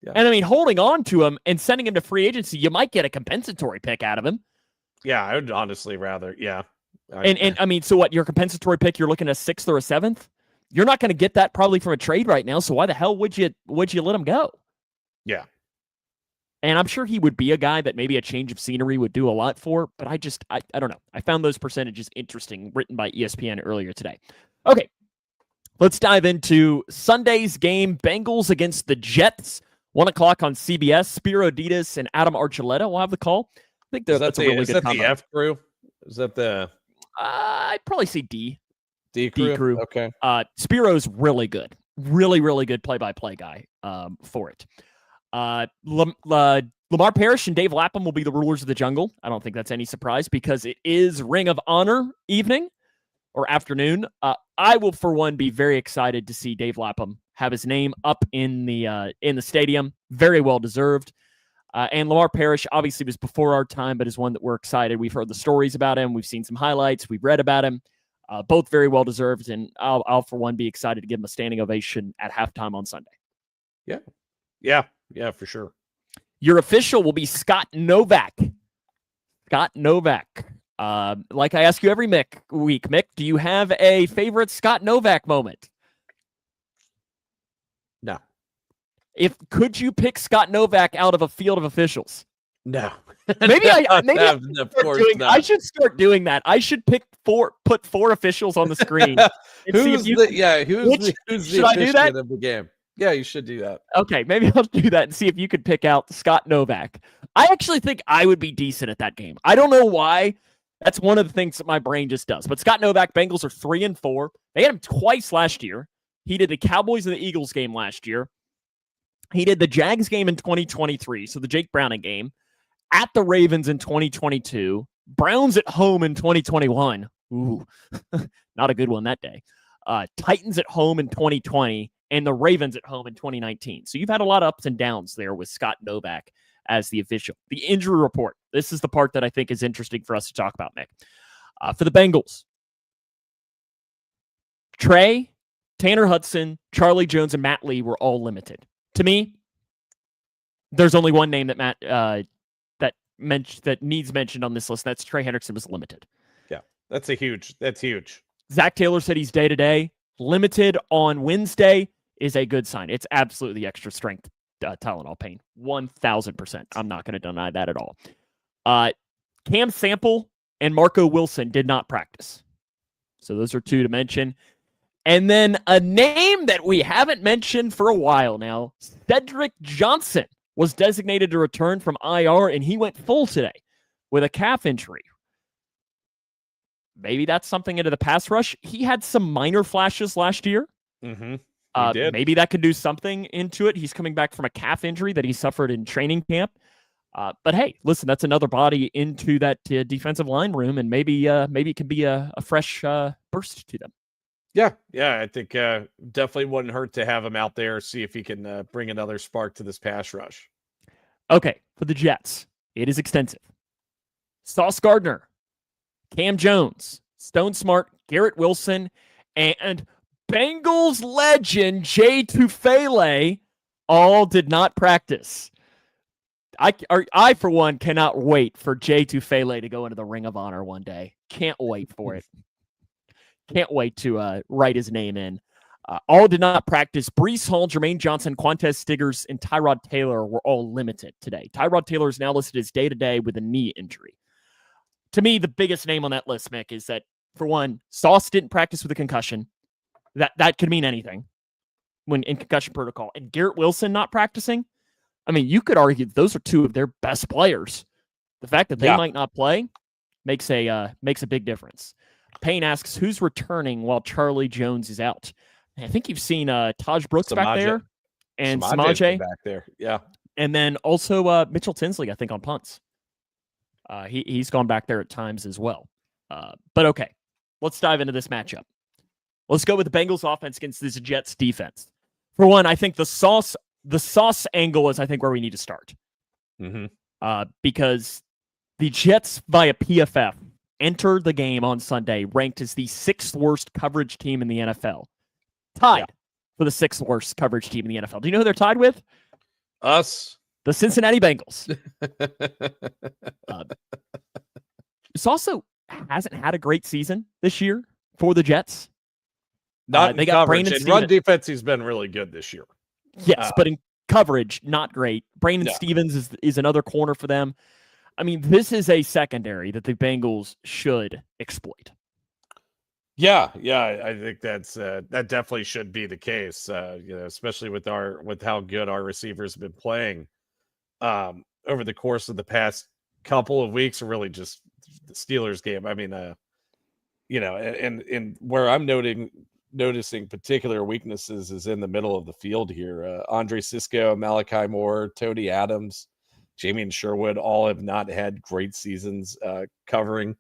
Yeah. And I mean, holding on to him and sending him to free agency, you might get a compensatory pick out of him. Yeah, I would honestly rather, yeah. And I mean, so what, your compensatory pick, you're looking at a 6th or a 7th? You're not going to get that probably from a trade right now, so why the hell would you let him go? Yeah. And I'm sure he would be a guy that maybe a change of scenery would do a lot for, but I don't know. I found those percentages interesting, written by ESPN earlier today. Okay, let's dive into Sunday's game, Bengals against the Jets, 1 o'clock on CBS. Spiro Ditas and Adam Archuleta will have the call. I think that's a really good combo. Is that the F crew? Is that the... I'd probably say D. D crew? D crew. Okay. Spiro's really good. really, really good play-by-play guy for it. Lamar Parrish and Dave Lapham will be the rulers of the jungle. I don't think that's any surprise because it is Ring of Honor evening or afternoon. I will, for one, be very excited to see Dave Lapham have his name up in the stadium. Very well deserved. And Lamar Parrish obviously was before our time, but is one that we're excited. We've heard the stories about him. We've seen some highlights. We've read about him. Both very well deserved, and I'll for one be excited to give him a standing ovation at halftime on Sunday. Yeah, for sure. Your official will be Scott Novak. Scott Novak. Like I ask you every week, Mick, do you have a favorite Scott Novak moment? No. Could you pick Scott Novak out of a field of officials? No. Maybe I should start doing that. I should put four officials on the screen. Who's the official of the game? Yeah, you should do that. Okay, maybe I'll do that and see if you could pick out Scott Novak. I actually think I would be decent at that game. I don't know why. That's one of the things that my brain just does. But Scott Novak, Bengals are 3-4. They had him twice last year. He did the Cowboys and the Eagles game last year. He did the Jags game in 2023, so the Jake Browning game, at the Ravens in 2022, Browns at home in 2021. Ooh, not a good one that day. Titans at home in 2020, and the Ravens at home in 2019. So you've had a lot of ups and downs there with Scott Novak as the official. The injury report. This is the part that I think is interesting for us to talk about, Mick. For the Bengals, Trey, Tanner Hudson, Charlie Jones, and Matt Lee were all limited. To me, there's only one name that that needs mentioned on this list. That's Trey Hendrickson was limited. Yeah, that's huge. Zach Taylor said he's day-to-day. Limited on Wednesday is a good sign. It's absolutely extra strength Tylenol pain. 1,000%. I'm not going to deny that at all. Cam Sample and Marco Wilson did not practice. So those are two to mention. And then a name that we haven't mentioned for a while now, Cedric Johnson was designated to return from IR, and he went full today with a calf injury. Maybe that's something into the pass rush. He had some minor flashes last year. Mm-hmm. Maybe that could do something into it. He's coming back from a calf injury that he suffered in training camp. But hey, listen, that's another body into that defensive line room, and maybe it could be a fresh burst to them. Yeah, I think definitely wouldn't hurt to have him out there, see if he can bring another spark to this pass rush. Okay, for the Jets, it is extensive. Sauce Gardner, Cam Jones, Stone Smart, Garrett Wilson, and Bengals legend Jay Tufele all did not practice. I, for one, cannot wait for Jay Tufele to go into the Ring of Honor one day. Can't wait for it. Can't wait to write his name in. All did not practice. Breece Hall, Jermaine Johnson, Quantez Stiggers, and Tyrod Taylor were all limited today. Tyrod Taylor is now listed as day-to-day with a knee injury. To me, the biggest name on that list, Mick, is that, for one, Sauce didn't practice with a concussion. That could mean anything when in concussion protocol. And Garrett Wilson not practicing, I mean, you could argue those are two of their best players. The fact that they might not play makes a big difference. Payne asks, who's returning while Charlie Jones is out? I think you've seen Taj Brooks back there and Samaje back there. Yeah. And then also Mitchell Tinsley, I think, on punts. He's gone back there at times as well. But okay, let's dive into this matchup. Let's go with the Bengals offense against this Jets defense. For one, I think the sauce angle is, I think, where we need to start. Mm-hmm. Because the Jets via PFF entered the game on Sunday ranked as the 6th worst coverage team in the NFL. Tied for the 6th worst coverage team in the NFL. Do you know who they're tied with? Us. The Cincinnati Bengals. This also hasn't had a great season this year for the Jets. They got Brandon Stevens. Run defense, he's been really good this year. Yes, but in coverage, not great. Brandon Stevens is another corner for them. I mean, this is a secondary that the Bengals should exploit. Yeah, I think that definitely should be the case. Especially with how good our receivers have been playing over the course of the past couple of weeks, or really just the Steelers game. I mean, and where I'm noting noticing particular weaknesses is in the middle of the field here. Andre Cisco, Malachi Moore, Tony Adams, Jamie and Sherwood all have not had great seasons covering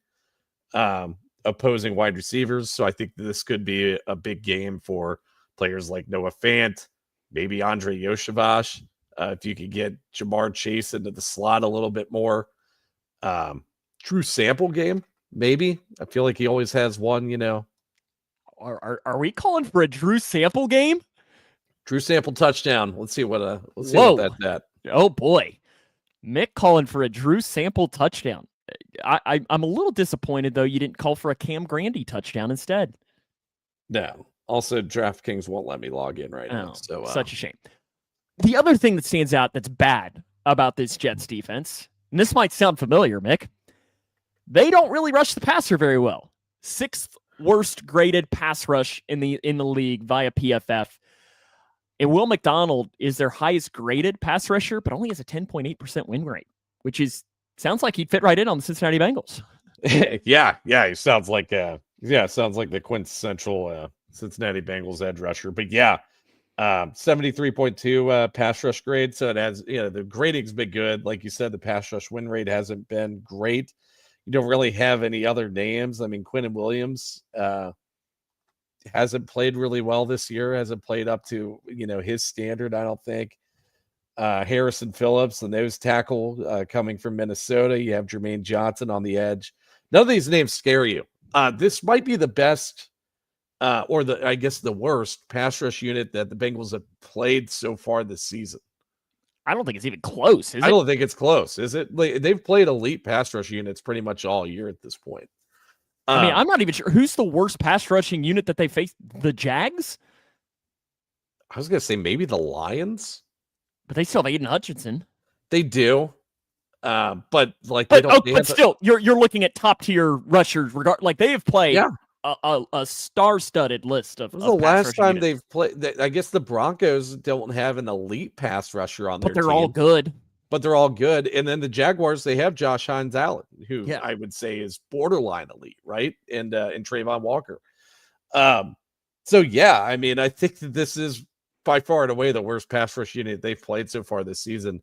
opposing wide receivers. So I think this could be a big game for players like Noah Fant, maybe Andre Yoshavash. If you could get Ja'Marr Chase into the slot a little bit more. True sample game, maybe. I feel like he always has one, Are we calling for a Drew Sample game? Drew Sample touchdown. Let's see what that's at. Oh boy. Mick calling for a Drew Sample touchdown. I'm a little disappointed though you didn't call for a Cam Grandy touchdown instead. No. Also, DraftKings won't let me log in right now. So such a shame. The other thing that stands out that's bad about this Jets defense, and this might sound familiar, Mick, they don't really rush the passer very well. 6th worst graded pass rush in the league via PFF. And Will McDonald is their highest graded pass rusher, but only has a 10.8% win rate, which sounds like he'd fit right in on the Cincinnati Bengals. yeah, he sounds like the quintessential Cincinnati Bengals edge rusher. But yeah, 73.2 pass rush grade. So it has, the grading's been good. Like you said, the pass rush win rate hasn't been great. You don't really have any other names. I mean, Quinnen Williams hasn't played really well this year, hasn't played up to, his standard, I don't think. Harrison Phillips, the nose tackle coming from Minnesota. You have Jermaine Johnson on the edge. None of these names scare you. This might be the best or the worst pass rush unit that the Bengals have played so far this season. I don't think it's even close, is it? I don't think it's close, is it? They've played elite pass rush units pretty much all year at this point. I mean, I'm not even sure. Who's the worst pass rushing unit that they faced? The Jags? I was going to say maybe the Lions. But they still have Aiden Hutchinson. They do. But still, you're looking at top tier rushers. They have played a star-studded list of. The last time they've played, I guess the Broncos don't have an elite pass rusher on their team. But they're all good. And then the Jaguars, they have Josh Hines Allen, who I would say is borderline elite, right? And Trayvon Walker. So yeah, I mean, I think that this is by far and away the worst pass rush unit they've played so far this season.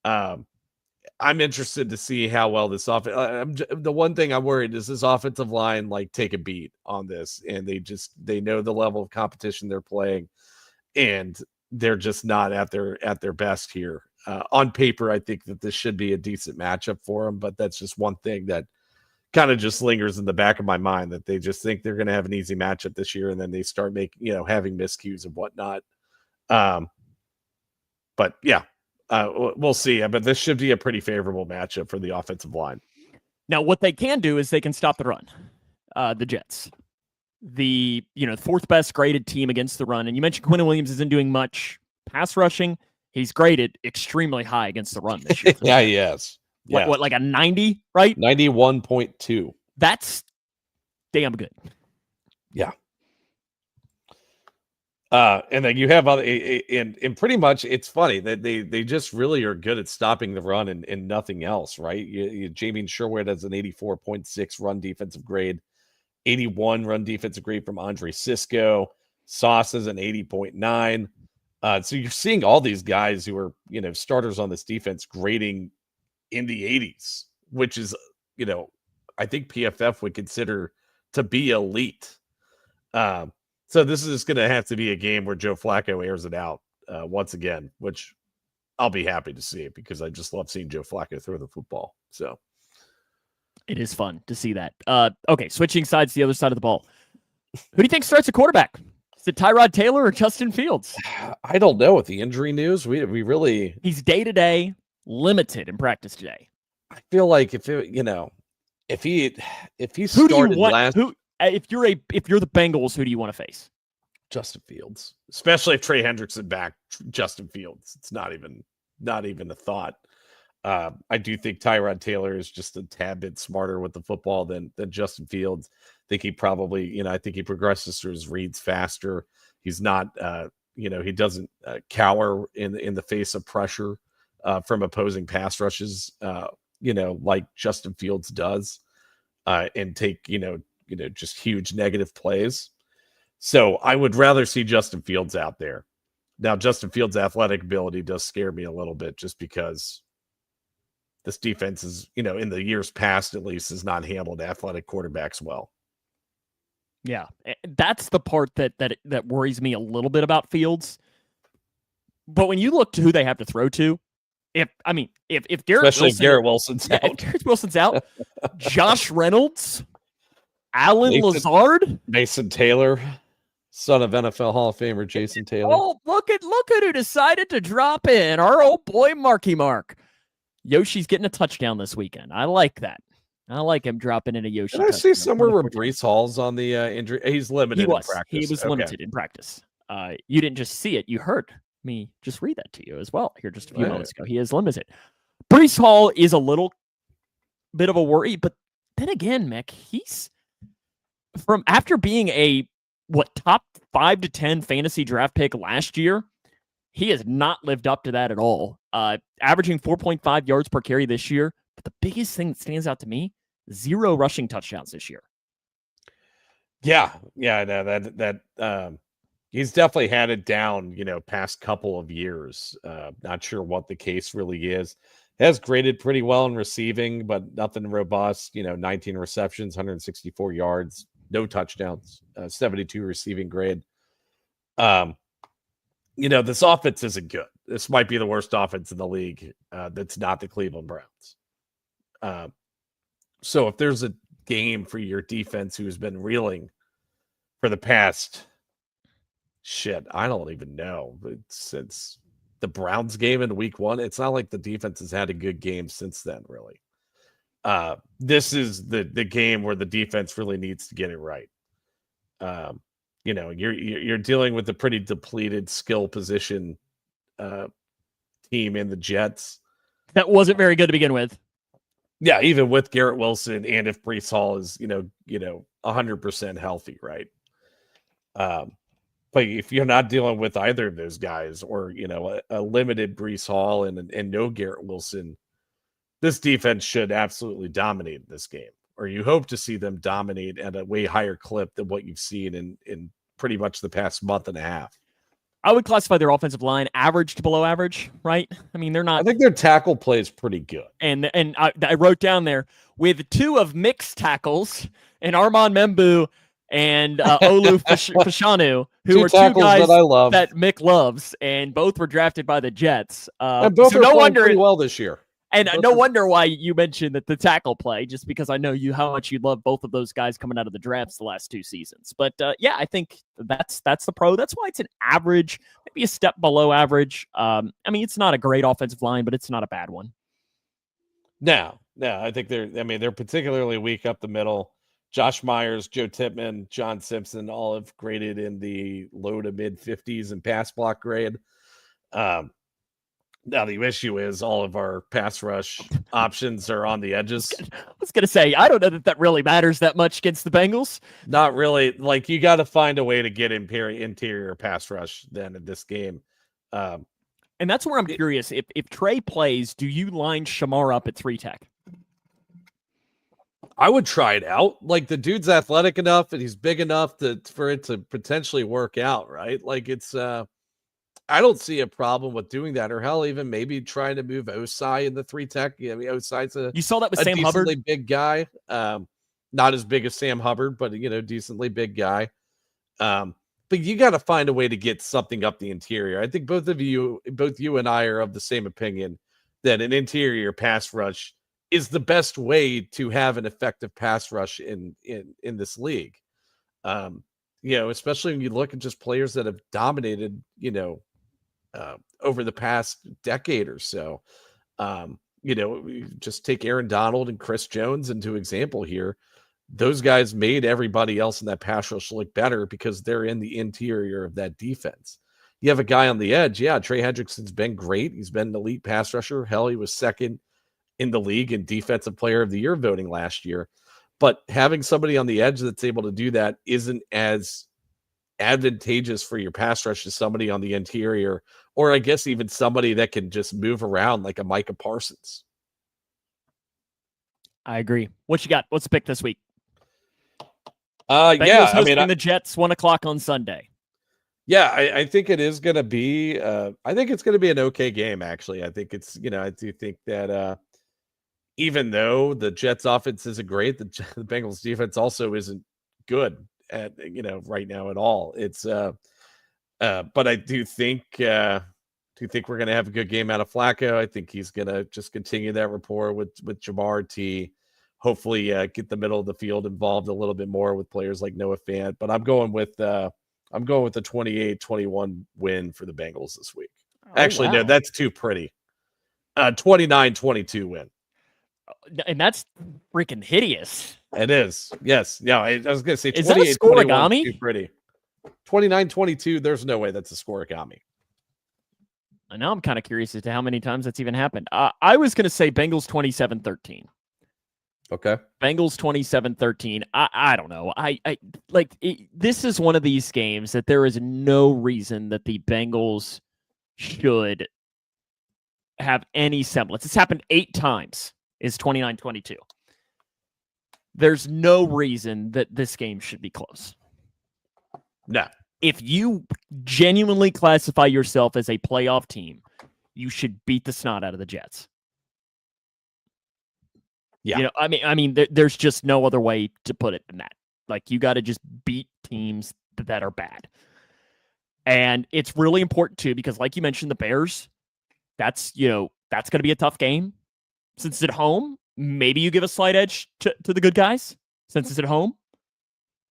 I'm interested to see how well this offense. The one thing I'm worried is this offensive line take a beat on this, and they know the level of competition they're playing, and they're just not at their best here. On paper, I think that this should be a decent matchup for them, but that's just one thing that kind of just lingers in the back of my mind, that they just think they're going to have an easy matchup this year, and then they start having miscues and whatnot. But yeah. We'll see, but this should be a pretty favorable matchup for the offensive line. Now, what they can do is they can stop the run. The Jets, the 4th best graded team against the run, and you mentioned Quinnen Williams isn't doing much pass rushing. He's graded extremely high against the run this year. Yeah, he is. Yeah. What, like a 90, right? 91.2. That's damn good. Yeah. And then you have other, and pretty much it's funny that they just really are good at stopping the run and nothing else, right? Jamie Sherwood has an 84.6 run defensive grade, 81 run defensive grade from Andre Cisco. Sauce is an 80.9. So you're seeing all these guys who are, starters on this defense grading in the 80s, which is, I think PFF would consider to be elite. So this is going to have to be a game where Joe Flacco airs it out once again, which I'll be happy to see because I just love seeing Joe Flacco throw the football. So it is fun to see that. Okay, switching sides to the other side of the ball. Who do you think starts at quarterback? Is it Tyrod Taylor or Justin Fields? I don't know. With the injury news, we really... He's day-to-day, limited in practice today. I feel like if he started last... If you're the Bengals, who do you want to face? Justin Fields, especially if Trey Hendrickson back. Justin Fields, it's not even a thought. I do think Tyrod Taylor is just a tad bit smarter with the football than Justin Fields. I think he probably, I think he progresses through his reads faster. He's not, he doesn't cower in the face of pressure from opposing pass rushes, like Justin Fields does, and take, just huge negative plays. So I would rather see Justin Fields out there. Now, Justin Fields' athletic ability does scare me a little bit just because this defense is, in the years past, at least, has not handled athletic quarterbacks well. Yeah, that's the part that worries me a little bit about Fields. But when you look to who they have to throw to, if Garrett Wilson's out, if Garrett Wilson's out, Josh Reynolds, Alan Lazard, Mason Taylor, son of NFL Hall of Famer Jason Taylor. Oh, look at who decided to drop in. Our old boy Marky Mark. Yoshi's getting a touchdown this weekend. I like that. I like him dropping in a Yoshi. Did I see somewhere where Breece Hall's on the injury? He's limited in practice. He was limited in practice. You didn't just see it. You heard me just read that to you as well here just a few moments ago. He is limited. Breece Hall is a little bit of a worry, but then again, Mick, he's from after being a top 5 to 10 fantasy draft pick last year, he has not lived up to that at all. Averaging 4.5 yards per carry this year. But the biggest thing that stands out to me, 0 rushing touchdowns this year. Yeah, no, that he's definitely had it down, past couple of years. Not sure what the case really is. Has graded pretty well in receiving, but nothing robust. 19 receptions, 164 yards, no touchdowns, 72 receiving grade. This offense isn't good. This might be the worst offense in the league. That's not the Cleveland Browns. So if there's a game for your defense who's been reeling for the past I don't even know. Since the Browns game in week 1, it's not like the defense has had a good game since then, really. This is the game where the defense really needs to get it right. You're dealing with a pretty depleted skill position team in the Jets. That wasn't very good to begin with. Yeah, even with Garrett Wilson and if Breece Hall is, 100% healthy, right? But if you're not dealing with either of those guys or, a limited Breece Hall and no Garrett Wilson, this defense should absolutely dominate this game. Or you hope to see them dominate at a way higher clip than what you've seen in pretty much the past month and a half. I would classify their offensive line average to below average, right? I mean, they're not. I think their tackle play is pretty good. And I wrote down there with 2 of Mick's tackles and Armand Membu and Olu Fashanu, who are 2 guys that I love, that Mick loves, and both were drafted by the Jets. And both are playing pretty well this year. And no wonder why you mentioned that the tackle play, just because I know how much you love both of those guys coming out of the drafts the last 2 seasons. But yeah, I think that's the pro. That's why it's an average, maybe a step below average. I mean, it's not a great offensive line, but it's not a bad one. No, I think they're particularly weak up the middle. Josh Myers, Joe Tippmann, John Simpson, all have graded in the low to mid 50s in pass block grade. Now, the issue is all of our pass rush options are on the edges. I was going to say, I don't know that really matters that much against the Bengals. Not really. Like, you got to find a way to get interior pass rush then in this game. And that's where I'm curious. If Trey plays, do you line Ja'Marr up at 3 tech? I would try it out. Like, the dude's athletic enough and he's big enough for it to potentially work out, right? Like, it's I don't see a problem with doing that, or hell, even maybe trying to move Osai in the 3 tech. I mean, Osai's you saw that with Sam Hubbard, big guy, not as big as Sam Hubbard, but decently big guy. But you got to find a way to get something up the interior. I think both you and I are of the same opinion that an interior pass rush is the best way to have an effective pass rush in this league. Especially when you look at just players that have dominated, over the past decade or so. Just take Aaron Donald and Chris Jones into example here. Those guys made everybody else in that pass rush look better because they're in the interior of that defense. You have a guy on the edge. Yeah, Trey Hendrickson's been great. He's been an elite pass rusher. Hell, he was second in the league in defensive player of the year voting last year. But having somebody on the edge that's able to do that isn't as advantageous for your pass rush as somebody on the interior, or I guess even somebody that can just move around like a Micah Parsons. I agree. What you got? What's the pick this week? Bengals hosting the Jets 1:00 on Sunday. Yeah, I think it is going to be. I think it's going to be an okay game. Actually, I think it's. I do think that even though the Jets' offense isn't great, the Bengals' defense also isn't good at right now at all. It's but I do think we're going to have a good game out of Flacco. I think he's going to just continue that rapport with Ja'Marr T. Hopefully, get the middle of the field involved a little bit more with players like Noah Fant. But I'm going with the 28-21 win for the Bengals this week. Actually, no, that's too pretty. 29-22 win. And that's freaking hideous. It is. Yes. Yeah, I was going to say 28-21 too pretty. 29-22, there's no way that's a scoregami. And now I'm kind of curious as to how many times that's even happened. I was going to say Bengals 27-13. Okay. Bengals 27-13. I don't know. This is one of these games that there is no reason that the Bengals should have any semblance. It's happened 8 times. Is 29-22. There's no reason that this game should be close. No. If you genuinely classify yourself as a playoff team, you should beat the snot out of the Jets. Yeah. I mean, there's just no other way to put it than that. Like, you got to just beat teams that are bad. And it's really important too, because like you mentioned, the Bears, that's going to be a tough game. Since it's at home, maybe you give a slight edge to the good guys since it's at home.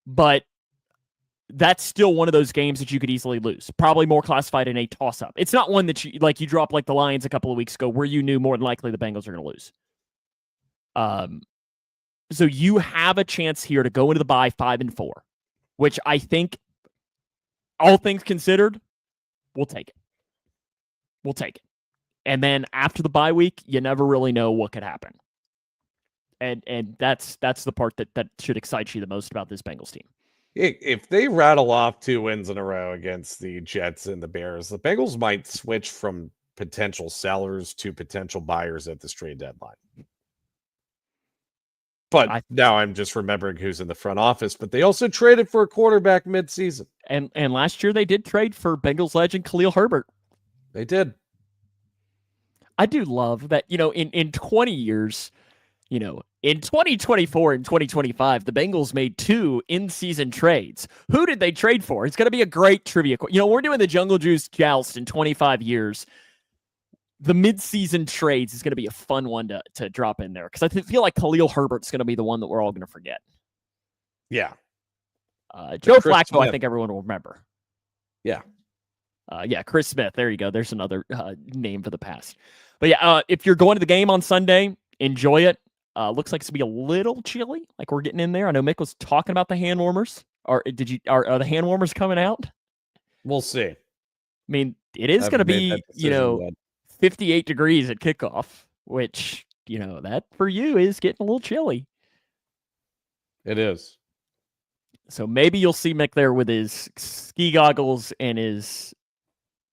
But that's still one of those games that you could easily lose. Probably more classified in a toss-up. It's not one that you dropped like the Lions a couple of weeks ago where you knew more than likely the Bengals are going to lose. So you have a chance here to go into the bye 5-4, which I think, all things considered, we'll take it. We'll take it. And then after the bye week, you never really know what could happen. And that's the part that should excite you the most about this Bengals team. If they rattle off 2 wins in a row against the Jets and the Bears, the Bengals might switch from potential sellers to potential buyers at this trade deadline. But now I'm just remembering who's in the front office. But they also traded for a quarterback midseason. And last year they did trade for Bengals legend Khalil Herbert. They did. I do love that, in 20 years, in 2024 and 2025, the Bengals made 2 in-season trades. Who did they trade for? It's going to be a great trivia. We're doing the Jungle Juice Joust in 25 years. The mid-season trades is going to be a fun one to drop in there because I feel like Khalil Herbert's going to be the one that we're all going to forget. Yeah. Joe Flacco, I think everyone will remember. Yeah. Chris Smith. There you go. There's another name for the past. But yeah, if you're going to the game on Sunday, enjoy it. Looks like it's going to be a little chilly. Like we're getting in there. I know Mick was talking about the hand warmers. Are the hand warmers coming out? We'll see. I mean, it is going to be, 58 degrees at kickoff, which, that for you is getting a little chilly. It is. So maybe you'll see Mick there with his ski goggles and his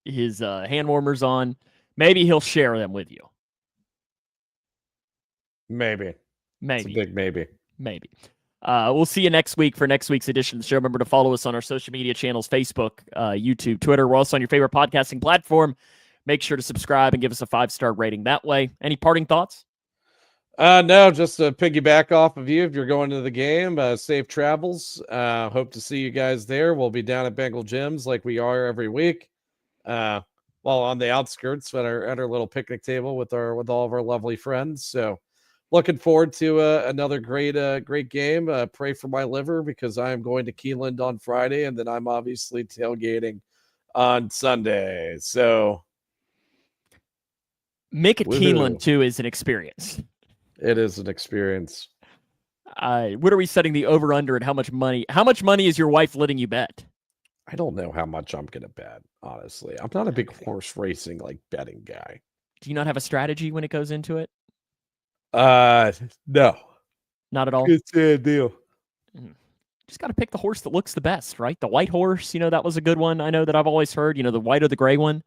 hand warmers on. Maybe he'll share them with you. Maybe. It's a big maybe. Maybe. We'll see you next week for next week's edition of the show. Remember to follow us on our social media channels, Facebook, YouTube, Twitter. We're also on your favorite podcasting platform. Make sure to subscribe and give us a 5-star rating that way. Any parting thoughts? No, just to piggyback off of you. If you're going to the game, safe travels. Hope to see you guys there. We'll be down at Bengal Gyms like we are every week. While on the outskirts at our little picnic table with all of our lovely friends. So looking forward to another great game. Pray for my liver because I am going to Keeneland on Friday, and then I'm obviously tailgating on Sunday. So Mick at Keeneland too is an experience. It is an experience. What are we setting the over under and how much money is your wife letting you bet? I don't know how much I'm going to bet, honestly. I'm not a big horse racing betting guy. Do you not have a strategy when it goes into it? No. Not at all? It's a deal. Just got to pick the horse that looks the best, right? The white horse, that was a good one. I know that I've always heard, the white or the gray one.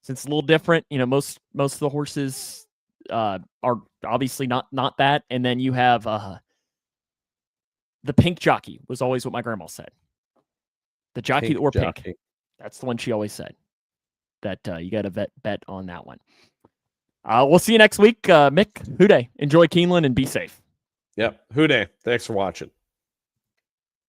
Since it's a little different, most of the horses are obviously not that. And then you have The pink jockey was always what my grandma said. The jockey that wore pink. That's the one she always said. That you got to bet on that one. We'll see you next week. Mick, Houday. Enjoy Keeneland and be safe. Yep. Houday. Thanks for watching.